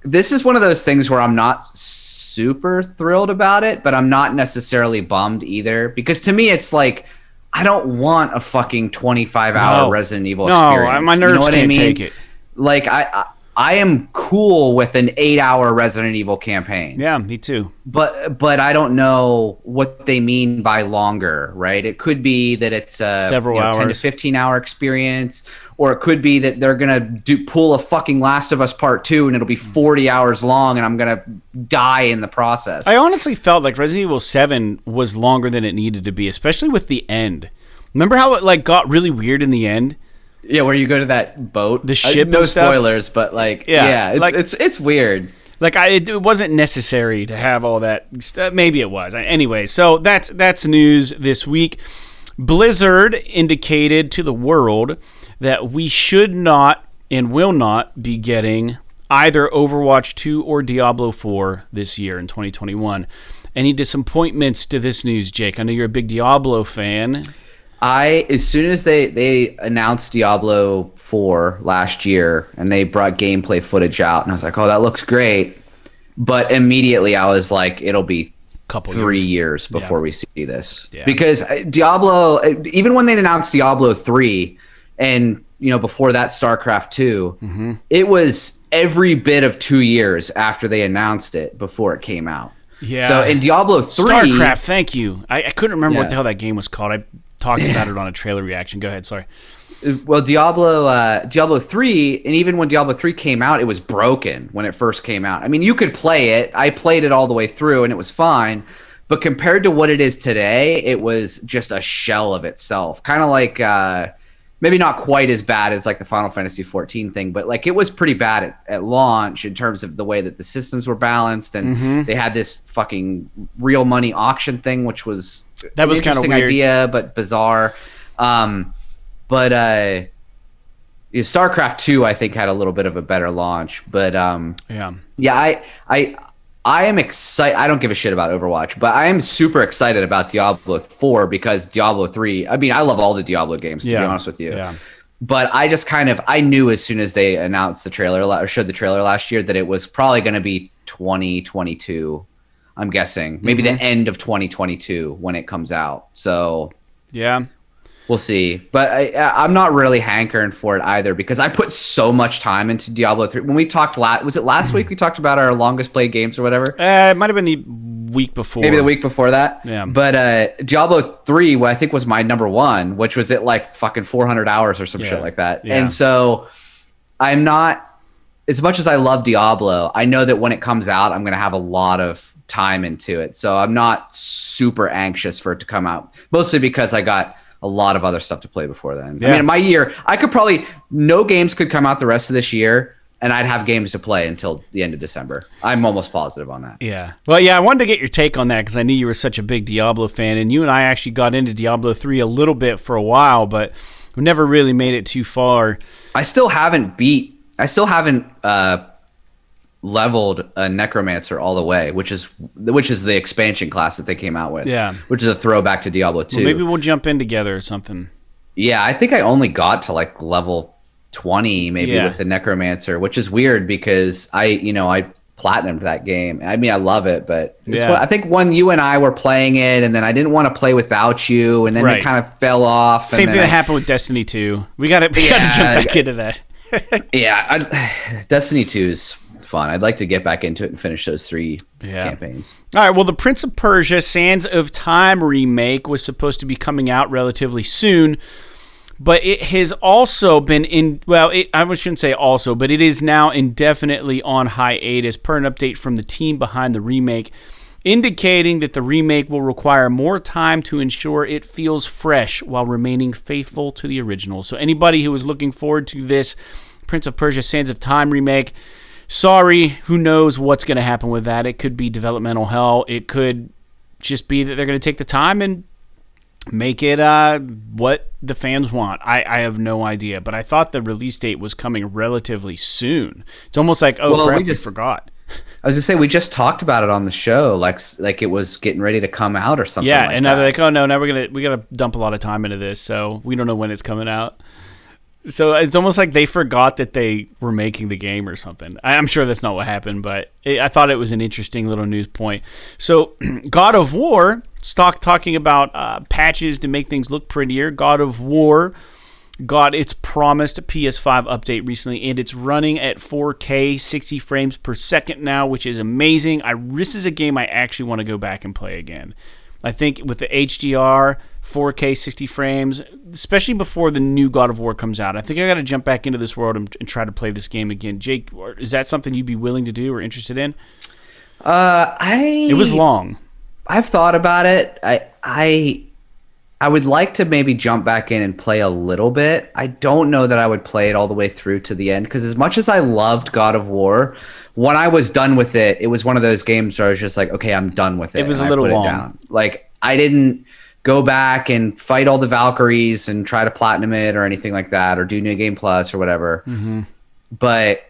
this is one of those things where I'm not super thrilled about it, but I'm not necessarily bummed either, because to me it's I don't want a fucking 25-hour Resident Evil experience. No, my nerves can't take it. I am cool with an 8-hour Resident Evil campaign. Yeah, me too. But I don't know what they mean by longer, right? It could be that it's a several hours, 10 to 15-hour experience, or it could be that they're gonna pull a fucking Last of Us Part 2 and it'll be 40 hours long, and I'm gonna die in the process. I honestly felt like Resident Evil 7 was longer than it needed to be, especially with the end. Remember how it got really weird in the end? Yeah, where you go to that boat, the ship. No and stuff. Spoilers, but it's weird. It wasn't necessary to have all that. Maybe it was. Anyway, so that's news this week. Blizzard indicated to the world that we should not and will not be getting either Overwatch 2 or Diablo 4 this year in 2021. Any disappointments to this news, Jake? I know you're a big Diablo fan. As soon as they announced Diablo 4 last year and they brought gameplay footage out, and I was like, oh, that looks great. But immediately I was like, it'll be three years before we see this. Yeah. Because Diablo, even when they announced Diablo 3 and, before that StarCraft 2, it was every bit of 2 years after they announced it before it came out. Yeah. So in Diablo 3... StarCraft, thank you. I couldn't remember what the hell that game was called. I talked about it on a trailer reaction. Go ahead, sorry. Well, Diablo 3, and even when Diablo 3 came out, it was broken when it first came out. I mean, you could play it. I played it all the way through, and it was fine. But compared to what it is today, it was just a shell of itself. Kind of like, maybe not quite as bad as the Final Fantasy XIV thing, but it was pretty bad at launch in terms of the way that the systems were balanced, and they had this fucking real money auction thing, which was an interesting idea, but bizarre. But StarCraft 2, I think, had a little bit of a better launch. But I am excited. I don't give a shit about Overwatch, but I am super excited about Diablo 4 because Diablo 3. I mean, I love all the Diablo games, to be honest with you. Yeah. But I just I knew as soon as they announced the trailer or showed the trailer last year that it was probably going to be 2022. I'm guessing maybe the end of 2022 when it comes out. So yeah. We'll see. But I'm not really hankering for it either because I put so much time into Diablo 3. When we talked was it last week we talked about our longest played games or whatever? It might have been the week before. Maybe the week before that. Yeah. But Diablo 3, I think, was my number one, which was at fucking 400 hours or some shit like that. Yeah. And so I'm not, as much as I love Diablo, I know that when it comes out, I'm going to have a lot of time into it. So I'm not super anxious for it to come out, mostly because I got a lot of other stuff to play before then. Yeah. I mean, my year, no games could come out the rest of this year, and I'd have games to play until the end of December. I'm almost positive on that. Yeah. Well, yeah, I wanted to get your take on that because I knew you were such a big Diablo fan, and you and I actually got into Diablo 3 a little bit for a while, but we never really made it too far. I still haven't leveled a necromancer all the way, which is the expansion class that they came out with. Yeah, which is a throwback to Diablo 2. Well, maybe we'll jump in together or something. Yeah, I think I only got to level 20 maybe with the Necromancer, which is weird because I platinumed that game. I mean, I love it, but I think when you and I were playing it, and then I didn't want to play without you, and then it kind of fell off. Same thing that happened with Destiny 2. We got to jump back into that. Destiny 2 is fun. I'd like to get back into it and finish those 3 campaigns. All right, well, the Prince of Persia Sands of Time remake was supposed to be coming out relatively soon, but it has also been I shouldn't say also, but it is now indefinitely on hiatus per an update from the team behind the remake, indicating that the remake will require more time to ensure it feels fresh while remaining faithful to the original. So anybody who is looking forward to this Prince of Persia Sands of Time remake, sorry, who knows what's going to happen with that. It could be developmental hell. It could just be that they're going to take the time and make it what the fans want. I have no idea, but I thought the release date was coming relatively soon. It's almost like, crap, we forgot. I was going to say, we just talked about it on the show, like it was getting ready to come out or something like that. Yeah, and now they're like, oh no, now we got to dump a lot of time into this, so we don't know when it's coming out. So it's almost like they forgot that they were making the game or something. I'm sure that's not what happened, but I thought it was an interesting little news point. So God of War, talking about patches to make things look prettier. God of War got its promised PS5 update recently, and it's running at 4K 60 frames per second now, which is amazing. This is a game I actually want to go back and play again. I think with the HDR, 4K 60 frames, especially before the new God of War comes out, I think I got to jump back into this world and try to play this game again. Jake, is that something you'd be willing to do or interested in? It was long. I've thought about it. I would like to maybe jump back in and play a little bit. I don't know that I would play it all the way through to the end, because as much as I loved God of War, when I was done with it, it was one of those games where I was just like, okay, I'm done with it. It was a little long. Like, I didn't go back and fight all the Valkyries and try to platinum it or anything like that, or do New Game Plus or whatever. Mm-hmm. But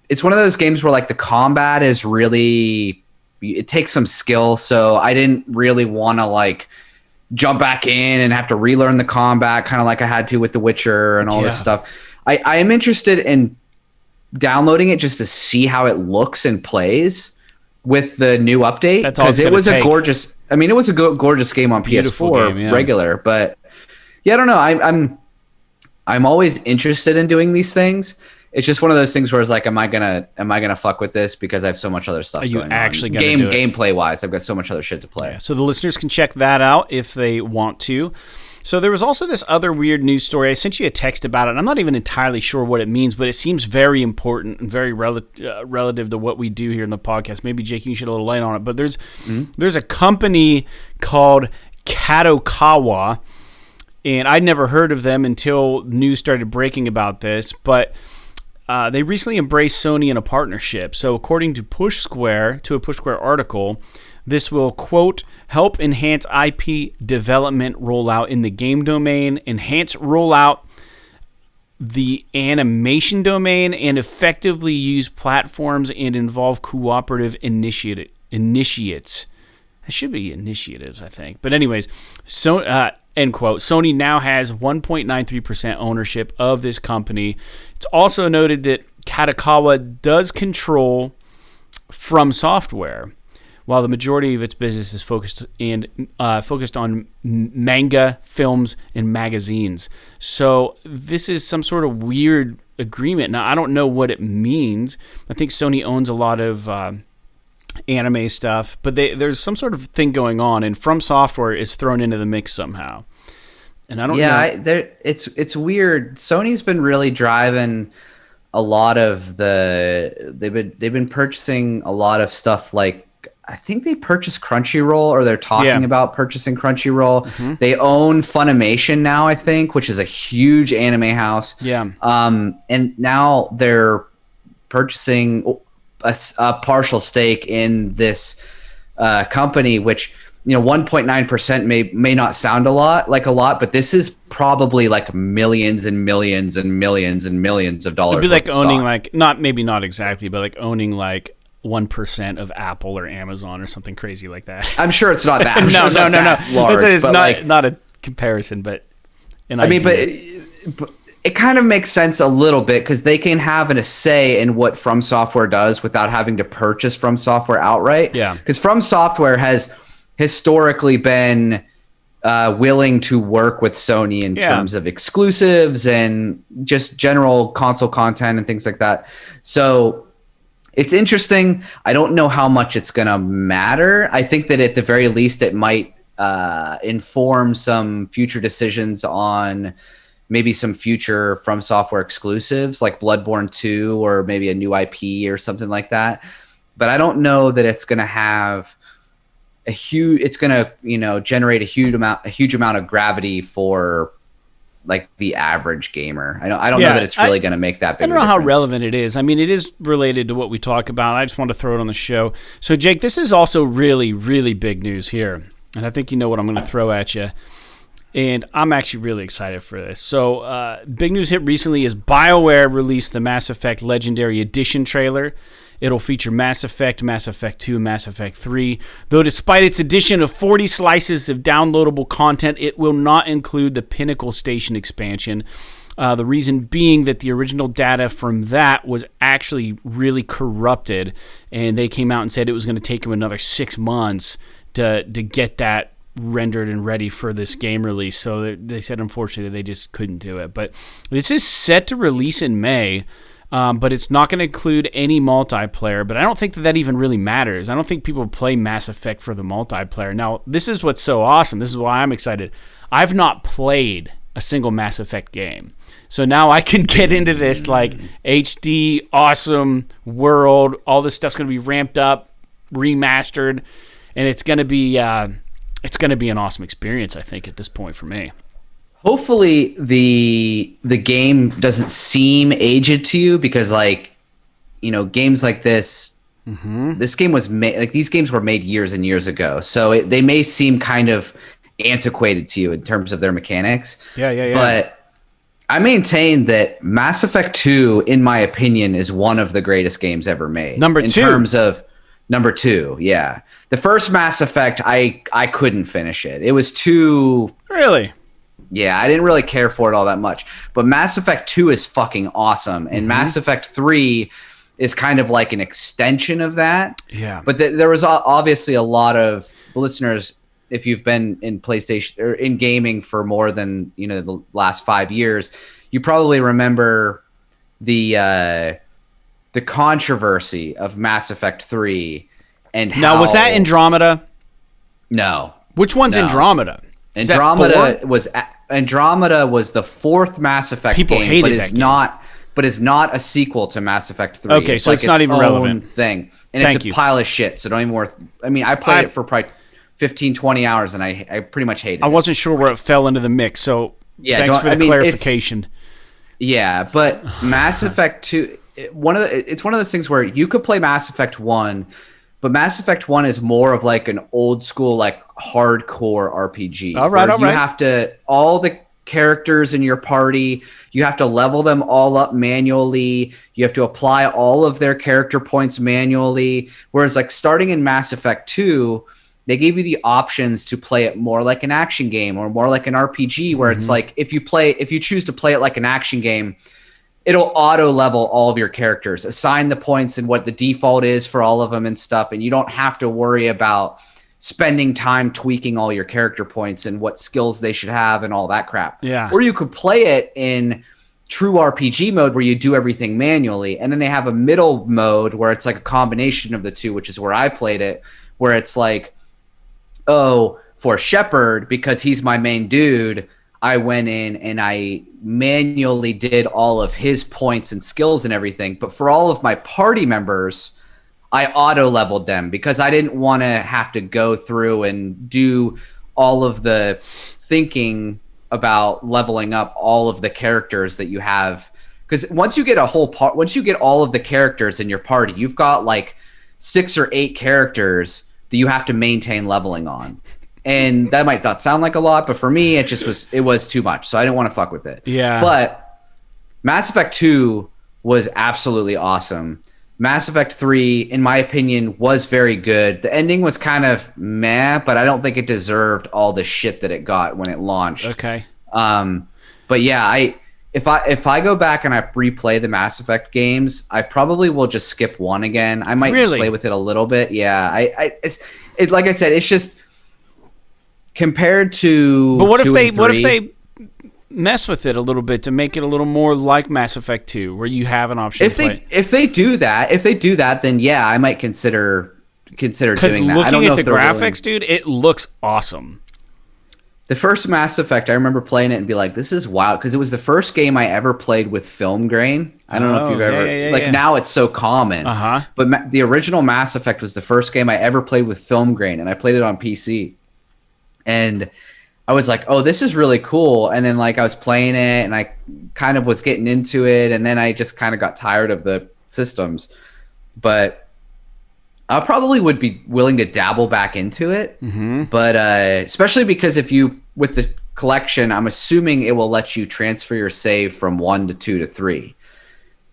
it's one of those games where like the combat is really, it takes some skill. So I didn't really want to like jump back in and have to relearn the combat, kind of like I had to with The Witcher and all this stuff. I am interested in downloading it just to see how it looks and plays with the new update, because it was a gorgeous game on PS4 regular. But yeah, I don't know. I'm always interested in doing these things. It's just one of those things where it's like, am I gonna fuck with this because I have so much other stuff going on? Gameplay wise, I've got so much other shit to play. Yeah, so the listeners can check that out if they want to. So there was also this other weird news story. I sent you a text about it, and I'm not even entirely sure what it means, but it seems very important and very relative to what we do here in the podcast. Maybe, Jake, you can shed a little light on it. But there's a company called Kadokawa, and I'd never heard of them until news started breaking about this, but they recently embraced Sony in a partnership. So according to a Push Square article, this will, quote, help enhance IP development rollout in the game domain, enhance rollout the animation domain, and effectively use platforms and involve cooperative initiates. It should be initiatives, I think. But anyways, end quote. Sony now has 1.93% ownership of this company. It's also noted that Kadokawa does control From Software, while the majority of its business is focused on manga, films, and magazines. So this is some sort of weird agreement. Now, I don't know what it means. I think Sony owns a lot of anime stuff, but there's some sort of thing going on, and From Software is thrown into the mix somehow. And I don't know. It's weird. Sony's been really driving a lot of they've been purchasing a lot of stuff. Like, I think they purchased Crunchyroll, or they're talking about purchasing Crunchyroll. Mm-hmm. They own Funimation now, I think, which is a huge anime house. Yeah. And now they're purchasing a partial stake in this company, which, 1.9% may not sound a lot, but this is probably like millions and millions and millions and millions of dollars. It'd be like owning not exactly, but like owning like 1% of Apple or Amazon or something crazy like that. I'm sure it's not that. No. Large, it's not a comparison, but but it kind of makes sense a little bit because they can have a say in what From Software does without having to purchase From Software outright. Yeah. Because From Software has historically been willing to work with Sony in terms of exclusives and just general console content and things like that. So it's interesting. I don't know how much it's going to matter. I think that at the very least it might inform some future decisions on maybe some future From Software exclusives like Bloodborne 2 or maybe a new IP or something like that. But I don't know that it's going to have it's going to, generate a huge amount of gravity for like the average gamer. I don't know that it's really going to make that big. I don't know how relevant it is. I mean, it is related to what we talk about. I just want to throw it on the show. So Jake, this is also really, really big news here. And I think you know what I'm going to throw at you. And I'm actually really excited for this. So, big news hit recently is BioWare released the Mass Effect Legendary Edition trailer. It'll feature Mass Effect, Mass Effect 2, Mass Effect 3. Though despite its addition of 40 slices of downloadable content, it will not include the Pinnacle Station expansion. The reason being that the original data from that was actually really corrupted. And they came out and said it was going to take them another 6 months to get that rendered and ready for this game release. So they said, unfortunately, they just couldn't do it. But this is set to release in May, but it's not going to include any multiplayer. But I don't think that even really matters. I don't think people play Mass Effect for the multiplayer. Now, this is what's so awesome. This is why I'm excited. I've not played a single Mass Effect game. So now I can get into this like HD, awesome world. All this stuff's going to be ramped up, remastered, and it's going to be an awesome experience, I think, at this point for me. Hopefully the game doesn't seem aged to you because, games like this, this game was made, these games were made years and years ago. So they may seem kind of antiquated to you in terms of their mechanics. Yeah. But I maintain that Mass Effect 2, in my opinion, is one of the greatest games ever made. Number 2. In terms of number 2, yeah. The first Mass Effect, I couldn't finish it. It was too... Really? Yeah, I didn't really care for it all that much. But Mass Effect 2 is fucking awesome. And Mass Effect 3 is kind of like an extension of that. Yeah. But there was obviously a lot of listeners, if you've been in PlayStation or in gaming for more than, the last 5 years, you probably remember the controversy of Mass Effect 3. And now, was that Andromeda? No. Which one's Andromeda? Andromeda was the fourth Mass Effect game, but is not a sequel to Mass Effect 3. Okay, so it's not even relevant thing. And it's a pile of shit, so don't even worth... I mean, I played it for probably 15, 20 hours, and I pretty much hated it. I wasn't sure where it fell into the mix, so thanks for the clarification. Yeah, but Mass Effect 2... It's one of those things where you could play Mass Effect 1... But Mass Effect 1 is more of like an old school, like hardcore RPG. All right. You have to, all the characters in your party, you have to level them all up manually. You have to apply all of their character points manually. Whereas like starting in Mass Effect 2, they gave you the options to play it more like an action game or more like an RPG where it's like, if you choose to play it like an action game, it'll auto level all of your characters, assign the points and what the default is for all of them and stuff. And you don't have to worry about spending time tweaking all your character points and what skills they should have and all that crap. Yeah. Or you could play it in true RPG mode where you do everything manually. And then they have a middle mode where it's like a combination of the two, which is where I played it, where it's like, oh, for Shepard, because he's my main dude, I went in and I manually did all of his points and skills and everything. But for all of my party members, I auto leveled them because I didn't want to have to go through and do all of the thinking about leveling up all of the characters that you have. Because once you get once you get all of the characters in your party, you've got like 6 or 8 characters that you have to maintain leveling on. And that might not sound like a lot, but for me, it was too much. So I didn't want to fuck with it. Yeah. But Mass Effect 2 was absolutely awesome. Mass Effect 3, in my opinion, was very good. The ending was kind of meh, but I don't think it deserved all the shit that it got when it launched. Okay. But yeah, if I go back and I replay the Mass Effect games, I probably will just skip 1 again. I might play with it a little bit. Yeah, it's like I said, it's just compared to. But what if they mess with it a little bit to make it a little more like Mass Effect 2, where you have an option to play? If they do that, then yeah, I might consider doing that. Because looking at the graphics, dude, it looks awesome. The first Mass Effect, I remember playing it and be like, "This is wild," because it was the first game I ever played with film grain. I don't know if you've ever now it's so common. But the original Mass Effect was the first game I ever played with film grain, and I played it on PC. And I was like, "Oh, this is really cool." And then like I was playing it, and I kind of was getting into it, and then I just kind of got tired of the systems. But I probably would be willing to dabble back into it, but especially because with the collection, I'm assuming it will let you transfer your save from 1 to 2 to 3.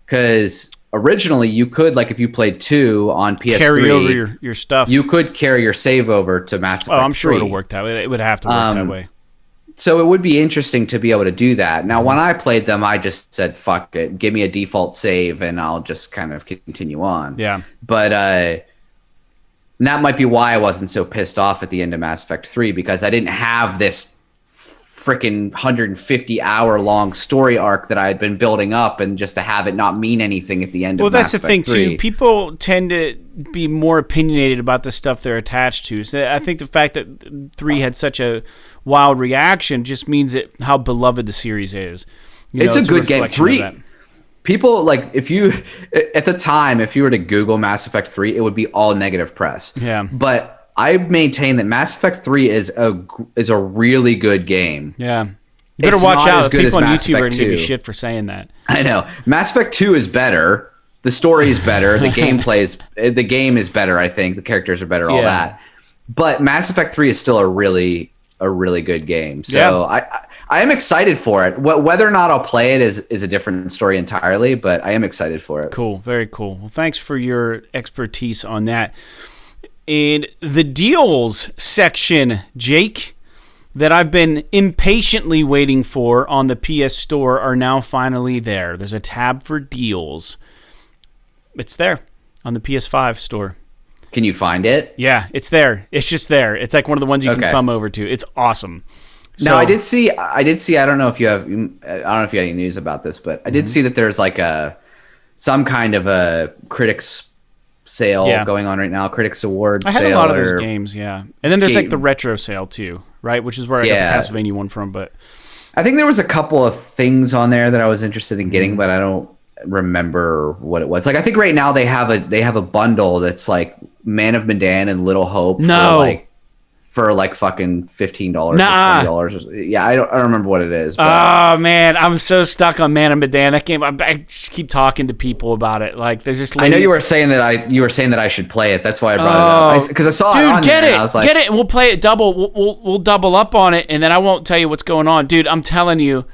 Because originally you could, like if you played 2 on PS3, carry over your stuff. You could carry your save over to Mass Effect 3. I'm sure it'll work that way. It would have to work that way. So it would be interesting to be able to do that. Now, when I played them, I just said, fuck it, give me a default save, and I'll just kind of continue on. Yeah. But that might be why I wasn't so pissed off at the end of Mass Effect 3, because I didn't have this freaking 150-hour long story arc that I had been building up, and just to have it not mean anything at the end of Mass Effect 3. Well, that's the thing, too. People tend to be more opinionated about the stuff they're attached to. So I think the fact that 3 had such a wild reaction just means how beloved the series is. It's a good game. 3... People, like, at the time, if you were to Google Mass Effect 3, it would be all negative press. Yeah. But I maintain that Mass Effect 3 is a really good game. Yeah. You better watch out. People on YouTube are going to give you shit for saying that. I know. Mass Effect 2 is better. The story is better. The game is better, I think. The characters are better, all that. But Mass Effect 3 is still a really good game. So I am excited for it. Whether or not I'll play it is a different story entirely, but I am excited for it. Cool. Very cool. Well, thanks for your expertise on that. And the deals section, Jake, that I've been impatiently waiting for on the PS Store are now finally there. There's a tab for deals. It's there on the PS5 store. Can you find it? Yeah, it's there. It's just there. It's like one of the ones you can thumb over to. It's awesome. Now, I did see. I don't know if you have any news about this, but I did see that there's like some kind of a critics sale going on right now. Critics Awards. I had a lot of those games, and then there's like the retro sale too, right? Which is where I got the Castlevania one from. But I think there was a couple of things on there that I was interested in getting, but I don't remember what it was. Like I think right now they have a bundle that's like Man of Medan and Little Hope. For like fucking $15 or $20. Yeah, I don't remember what it is. But. Oh man, I'm so stuck on Man of Medan. That game, I just keep talking to people about it. Like there's this lady. I know you were saying that I should play it. That's why I brought it up. Because I saw it on there, and I was like, get it, and we'll play it double. We'll double up on it, and then I won't tell you what's going on, dude. I'm telling you,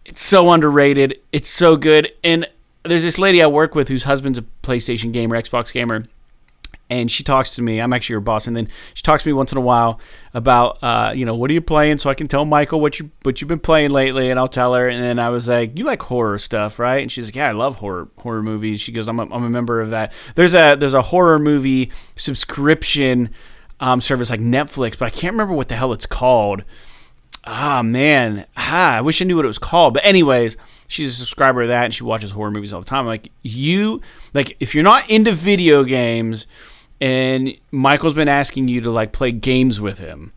it's so underrated. It's so good. And there's this lady I work with whose husband's a PlayStation gamer, Xbox gamer. And she talks to me. I'm actually her boss, and then she talks to me once in a while about, what are you playing, so I can tell Michael what you've been playing lately, and I'll tell her. And then I was like, "You like horror stuff, right?" And she's like, "Yeah, I love horror movies." She goes, "I'm a member of that." There's a horror movie subscription service like Netflix, but I can't remember what the hell it's called. Ah man, I wish I knew what it was called. But anyways. She's a subscriber of that, and she watches horror movies all the time. If you're not into video games, and Michael's been asking you to like play games with him,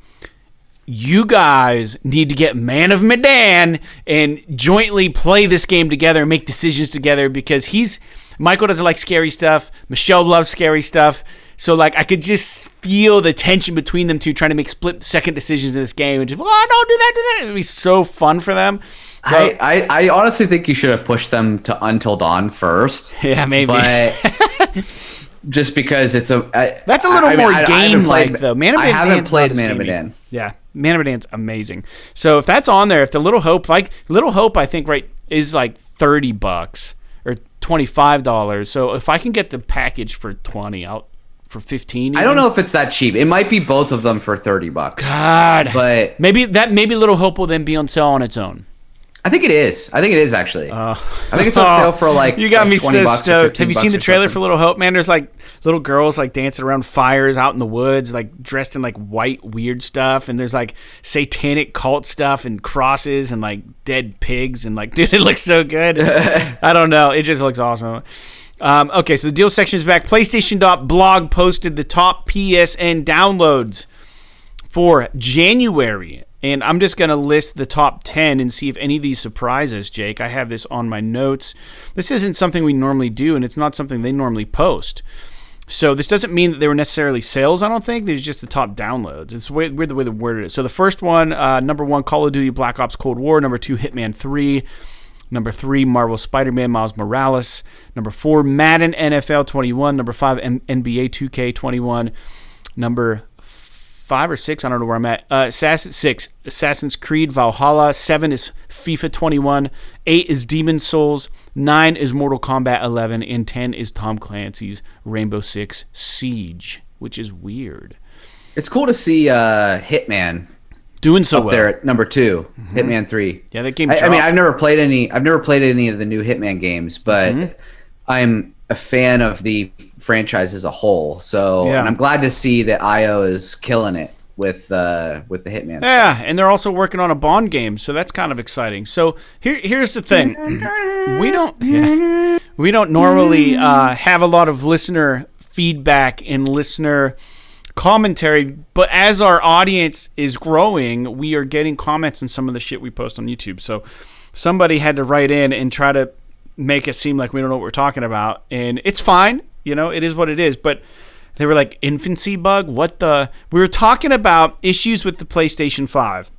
you guys need to get Man of Medan and jointly play this game together and make decisions together, because Michael doesn't like scary stuff. Michelle loves scary stuff. So like I could just feel the tension between them two trying to make split-second decisions in this game, and just don't do that. It'd be so fun for them. So, I honestly think you should have pushed them to Until Dawn first. Yeah, maybe. But just because that's a little more game-like though. I haven't played Man of Medan. Yeah, Man of Medan's amazing. So if that's on there, if the Little Hope, I think is like $30 or $25. So if I can get the package for $20, for $15. Even. I don't know if it's that cheap. It might be both of them for $30. God, but maybe Little Hope will then be on sale on its own. I think it is. I think it is actually. I think it's on sale for like you got like me $20 so or stoked. 15 Have you seen bucks the or trailer something. for Little Hope? Man, there's like little girls like dancing around fires out in the woods, like dressed in like white weird stuff, and there's like satanic cult stuff and crosses and like dead pigs and like, dude, it looks so good. I don't know, it just looks awesome. Okay, so the deal section is back. PlayStation.blog posted the top PSN downloads for January. And I'm just going to list the top 10 and see if any of these surprise us, Jake. I have this on my notes. This isn't something we normally do, and it's not something they normally post. So this doesn't mean that they were necessarily sales, I don't think. These are just the top downloads. It's weird the way they worded it. So the first one, number 1, Call of Duty Black Ops Cold War. Number 2, Hitman 3. Number 3, Marvel Spider-Man Miles Morales. Number 4, Madden NFL 21. Number 5, NBA 2K 21. Number 5 or 6, I don't know where I'm at. Assassin's Creed Valhalla. 7 is FIFA 21. 8 is Demon's Souls. 9 is Mortal Kombat 11. And 10 is Tom Clancy's Rainbow Six Siege, which is weird. It's cool to see Hitman Doing so up well. there at number 2, Hitman 3. Yeah, that game I mean, dropped. I've never played any of the new Hitman games, but I'm a fan of the franchise as a whole. So, Yeah. and I'm glad to see that IO is killing it with the Hitman stuff. Yeah, and they're also working on a Bond game, so that's kind of exciting. So here's the thing: we don't normally have a lot of listener feedback and listener commentary, but as our audience is growing, we are getting comments on some of the shit we post on YouTube. So somebody had to write in and try to make it seem like we don't know what we're talking about, and it's fine. You know, it is what it is, but they were like, infancy bug? What the? We were talking about issues with the PlayStation 5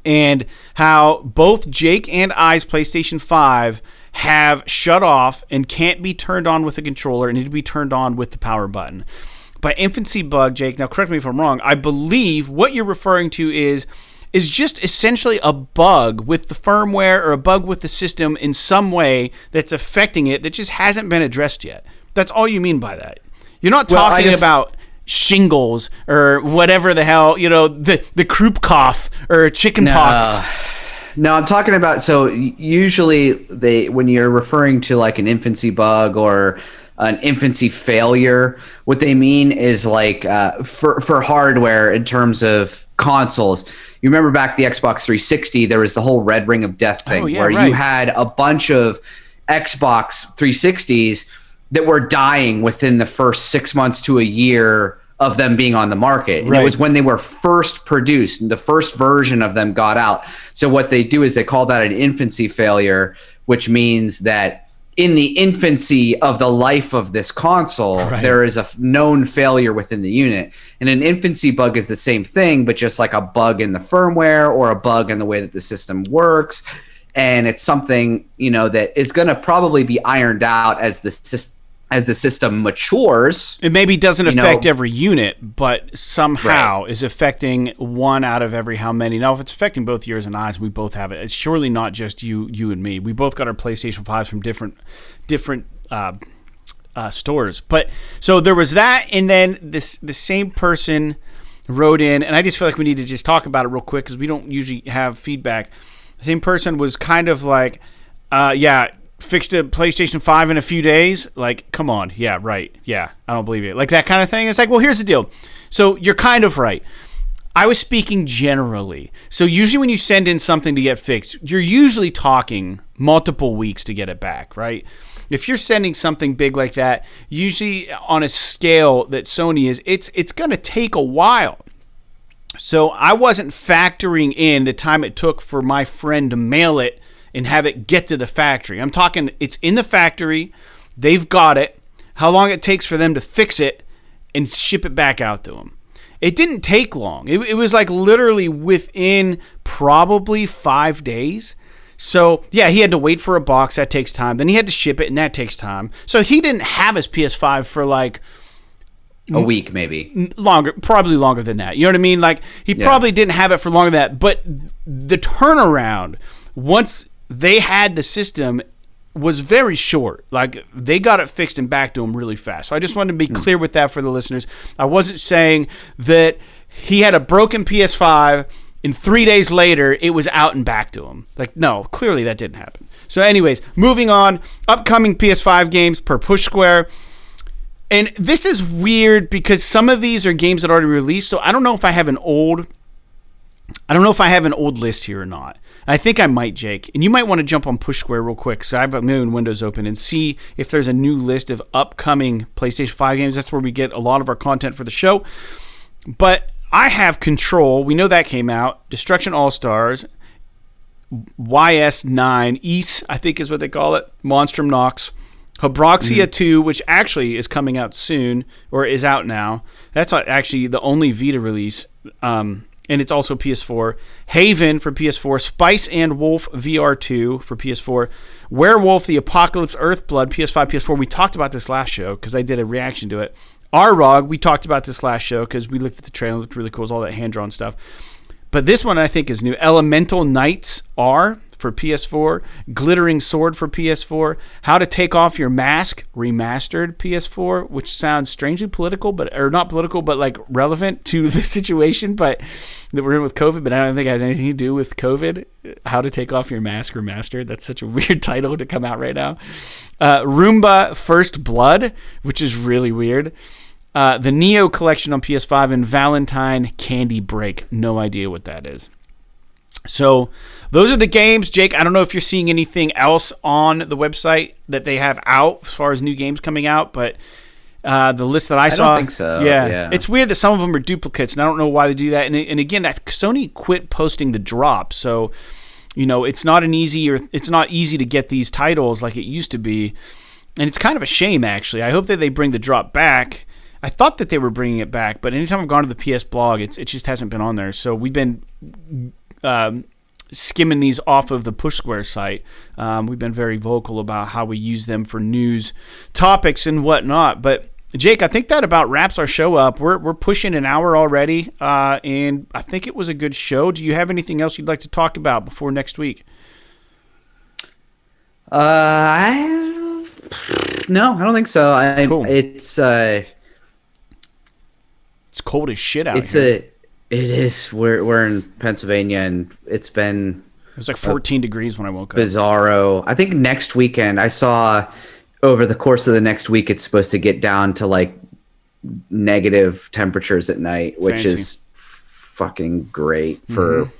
and how both Jake and I's PlayStation 5 have shut off and can't be turned on with the controller and need to be turned on with the power button. By infancy bug, Jake, now correct me if I'm wrong, I believe what you're referring to is just essentially a bug with the firmware or a bug with the system in some way that's affecting it that just hasn't been addressed yet. That's all you mean by that. You're not talking about shingles or whatever the hell, you know, the croup cough or chicken pox. No, I'm talking about, so usually when you're referring to like an infancy bug or an infancy failure, what they mean is like for hardware in terms of consoles. You remember back the Xbox 360, there was the whole red ring of death thing where you had a bunch of Xbox 360s that were dying within the first 6 months to a year of them being on the market. And it was when they were first produced and the first version of them got out. So what they do is they call that an infancy failure, which means that in the infancy of the life of this console, there is a known failure within the unit. And an infancy bug is the same thing, but just like a bug in the firmware or a bug in the way that the system works. And it's something, you know, that is going to probably be ironed out as the system matures. It maybe doesn't affect every unit, but somehow is affecting one out of every how many. Now, if it's affecting both yours and I's, we both have it. It's surely not just you and me. We both got our PlayStation 5s from different stores. But so there was that, and then the same person wrote in, and I just feel like we need to just talk about it real quick because we don't usually have feedback. The same person was kind of like, fixed a PlayStation 5 in a few days. Like, come on. Yeah, right. Yeah, I don't believe it. Like that kind of thing. It's like, well, here's the deal. So you're kind of right. I was speaking generally. So usually when you send in something to get fixed, you're usually talking multiple weeks to get it back, right? If you're sending something big like that, usually on a scale that Sony is, it's going to take a while. So I wasn't factoring in the time it took for my friend to mail it and have it get to the factory. I'm talking, it's in the factory, they've got it, how long it takes for them to fix it and ship it back out to them. It didn't take long. It was like literally within probably 5 days. So, yeah, he had to wait for a box. That takes time. Then he had to ship it, and that takes time. So he didn't have his PS5 for like a week, maybe longer, probably longer than that. You know what I mean? Like he probably didn't have it for longer than that. But the turnaround, once they had the system, was very short. Like they got it fixed and back to him really fast. So I just wanted to be clear with that for the listeners. I wasn't saying that he had a broken PS5 And 3 days later, it was out and back to him. Like, no, clearly that didn't happen. So anyways, moving on. Upcoming PS5 games per Push Square. And this is weird because some of these are games that are already released. So I don't know if I have an old list here or not. I think I might, Jake. And you might want to jump on Push Square real quick. So I have a million windows open and see if there's a new list of upcoming PlayStation 5 games. That's where we get a lot of our content for the show. But I have Control. We know that came out. Destruction All-Stars. YS9. East, I think is what they call it. Monstrum Nox. Habroxia 2, which actually is coming out soon, or is out now. That's actually the only Vita release. And it's also PS4. Haven for PS4. Spice and Wolf VR2 for PS4. Werewolf, The Apocalypse, Earthblood, PS5, PS4. We talked about this last show because I did a reaction to it. Arrog, we talked about this last show because we looked at the trailer. It looked really cool. It was all that hand-drawn stuff. But this one I think is new. Elemental Knights R for PS4. Glittering Sword for PS4. How to Take Off Your Mask remastered PS4, which sounds strangely political, or not political, but like relevant to the situation but that we're in with COVID, but I don't think it has anything to do with COVID. How to Take Off Your Mask remastered. That's such a weird title to come out right now. Roomba First Blood, which is really weird. The Neo Collection on PS5 and Valentine Candy Break. No idea what that is. So those are the games. Jake, I don't know if you're seeing anything else on the website that they have out as far as new games coming out, but the list that I saw. I don't think so. Yeah. It's weird that some of them are duplicates, and I don't know why they do that. And again, Sony quit posting the drop, so it's not easy to get these titles like it used to be, and it's kind of a shame actually. I hope that they bring the drop back. I thought that they were bringing it back, but anytime I've gone to the PS blog, it just hasn't been on there. So we've been skimming these off of the Push Square site. We've been very vocal about how we use them for news topics and whatnot. But Jake, I think that about wraps our show up. We're pushing an hour already, and I think it was a good show. Do you have anything else you'd like to talk about before next week? No, I don't think so. Cool. It's cold as shit out here. It is. We're in Pennsylvania, and it was like 14 degrees when I woke up. Bizarro. I think next weekend, I saw over the course of the next week, it's supposed to get down to like negative temperatures at night, which is fucking great for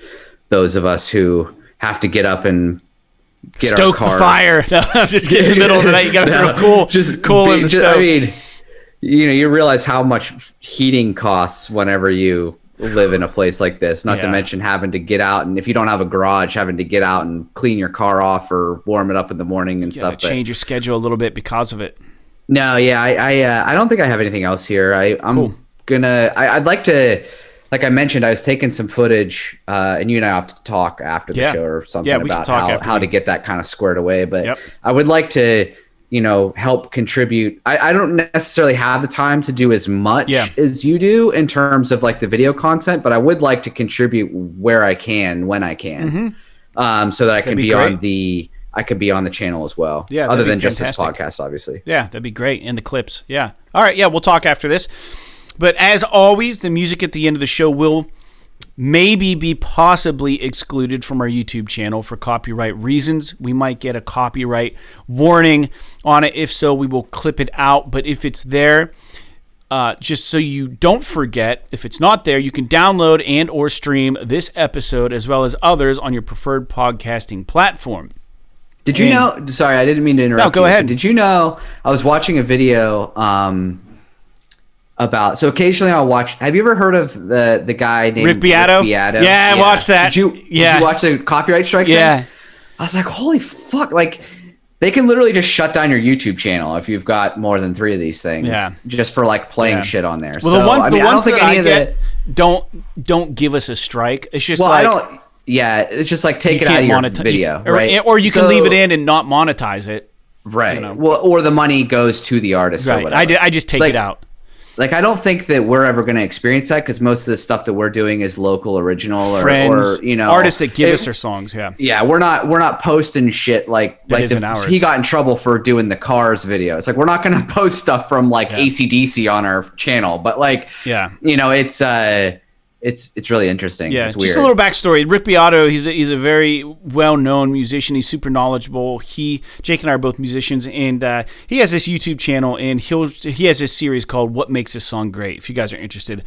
those of us who have to get up and get stoke our car. The fire. No, I'm just kidding. In the middle of the night, you got to throw cool in the stove. I mean, you realize how much heating costs whenever you live in a place like this, not to mention having to get out, and if you don't have a garage, having to get out and clean your car off or warm it up in the morning and stuff. Change your schedule a little bit because of it. No, I don't think I have anything else here. I'm gonna. I'd like to. Like I mentioned, I was taking some footage, and you and I have to talk after the show or something about how to get that kind of squared away. But I would like to, help contribute. I don't necessarily have the time to do as much as you do in terms of like the video content, but I would like to contribute where I can, when I can, so that I can be on the channel as well. Yeah, other than just this podcast, obviously. Yeah, that'd be great. And the clips. Yeah. All right. Yeah, we'll talk after this. But as always, the music at the end of the show will maybe be possibly excluded from our YouTube channel for copyright reasons. We might get a copyright warning on it. If so, we will clip it out. But if it's there, just so you don't forget, if it's not there, you can download and or stream this episode as well as others on your preferred podcasting platform. Did you know? Sorry, I didn't mean to interrupt. No, go ahead. Did you know? I was watching a video about. So occasionally I'll watch. Have you ever heard of the guy named Rick Beato? Yeah, I watched that. Did you watch the copyright strike thing? Yeah. I was like, holy fuck! Like, they can literally just shut down your YouTube channel if you've got more than 3 of these things. Yeah. Just for like playing shit on there. Well, so, the ones that I get don't give us a strike. It's just Yeah, it's just like take it out of your video, right? Or you can leave it in and not monetize it. Right. Well, or the money goes to the artist or whatever. I just take it out. Like, I don't think that we're ever going to experience that because most of the stuff that we're doing is local, original, Friends, or artists that give us their songs. Yeah. Yeah, we're not posting shit like he got in trouble for doing the Cars video. It's like we're not going to post stuff from like AC/DC on our channel, but like it's it's really interesting. Yeah, it's weird. Just a little backstory. Rick Beato, he's a very well-known musician. He's super knowledgeable. Jake and I are both musicians, and he has this YouTube channel, and he has this series called "What Makes This Song Great." If you guys are interested,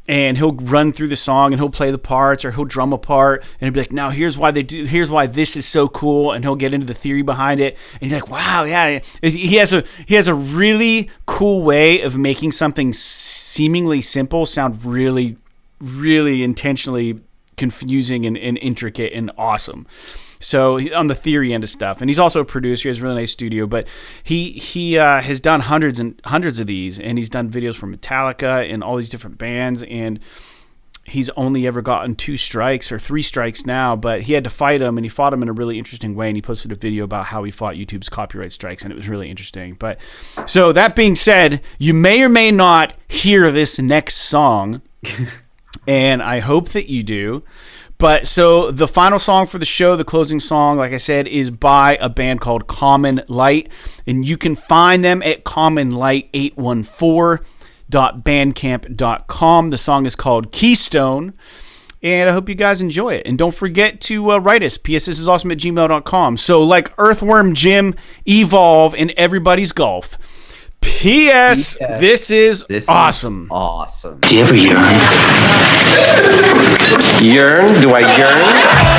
and he'll run through the song, and he'll play the parts, or he'll drum a part, and he'll be like, "Now here's why this is so cool," and he'll get into the theory behind it, and you're like, "Wow, yeah." He has a really cool way of making something seemingly simple sound really, really intentionally confusing and intricate and awesome. So on the theory end of stuff, and he's also a producer. He has a really nice studio, but he has done hundreds and hundreds of these, and he's done videos for Metallica and all these different bands, and he's only ever gotten 2 strikes or 3 strikes now, but he had to fight them, and he fought them in a really interesting way, and he posted a video about how he fought YouTube's copyright strikes, and it was really interesting. But so that being said, you may or may not hear this next song, and I hope that you do. But so the final song for the show, the closing song, like I said, is by a band called Common Light, and you can find them at commonlight814.bandcamp.com. The song is called Keystone, and I hope you guys enjoy it. And don't forget to write us, psthisisawesome@gmail.com. So like Earthworm Jim, Evolve, and everybody's golf. P.S. This is awesome. Awesome. Do you ever yearn? Yearn? Do I yearn?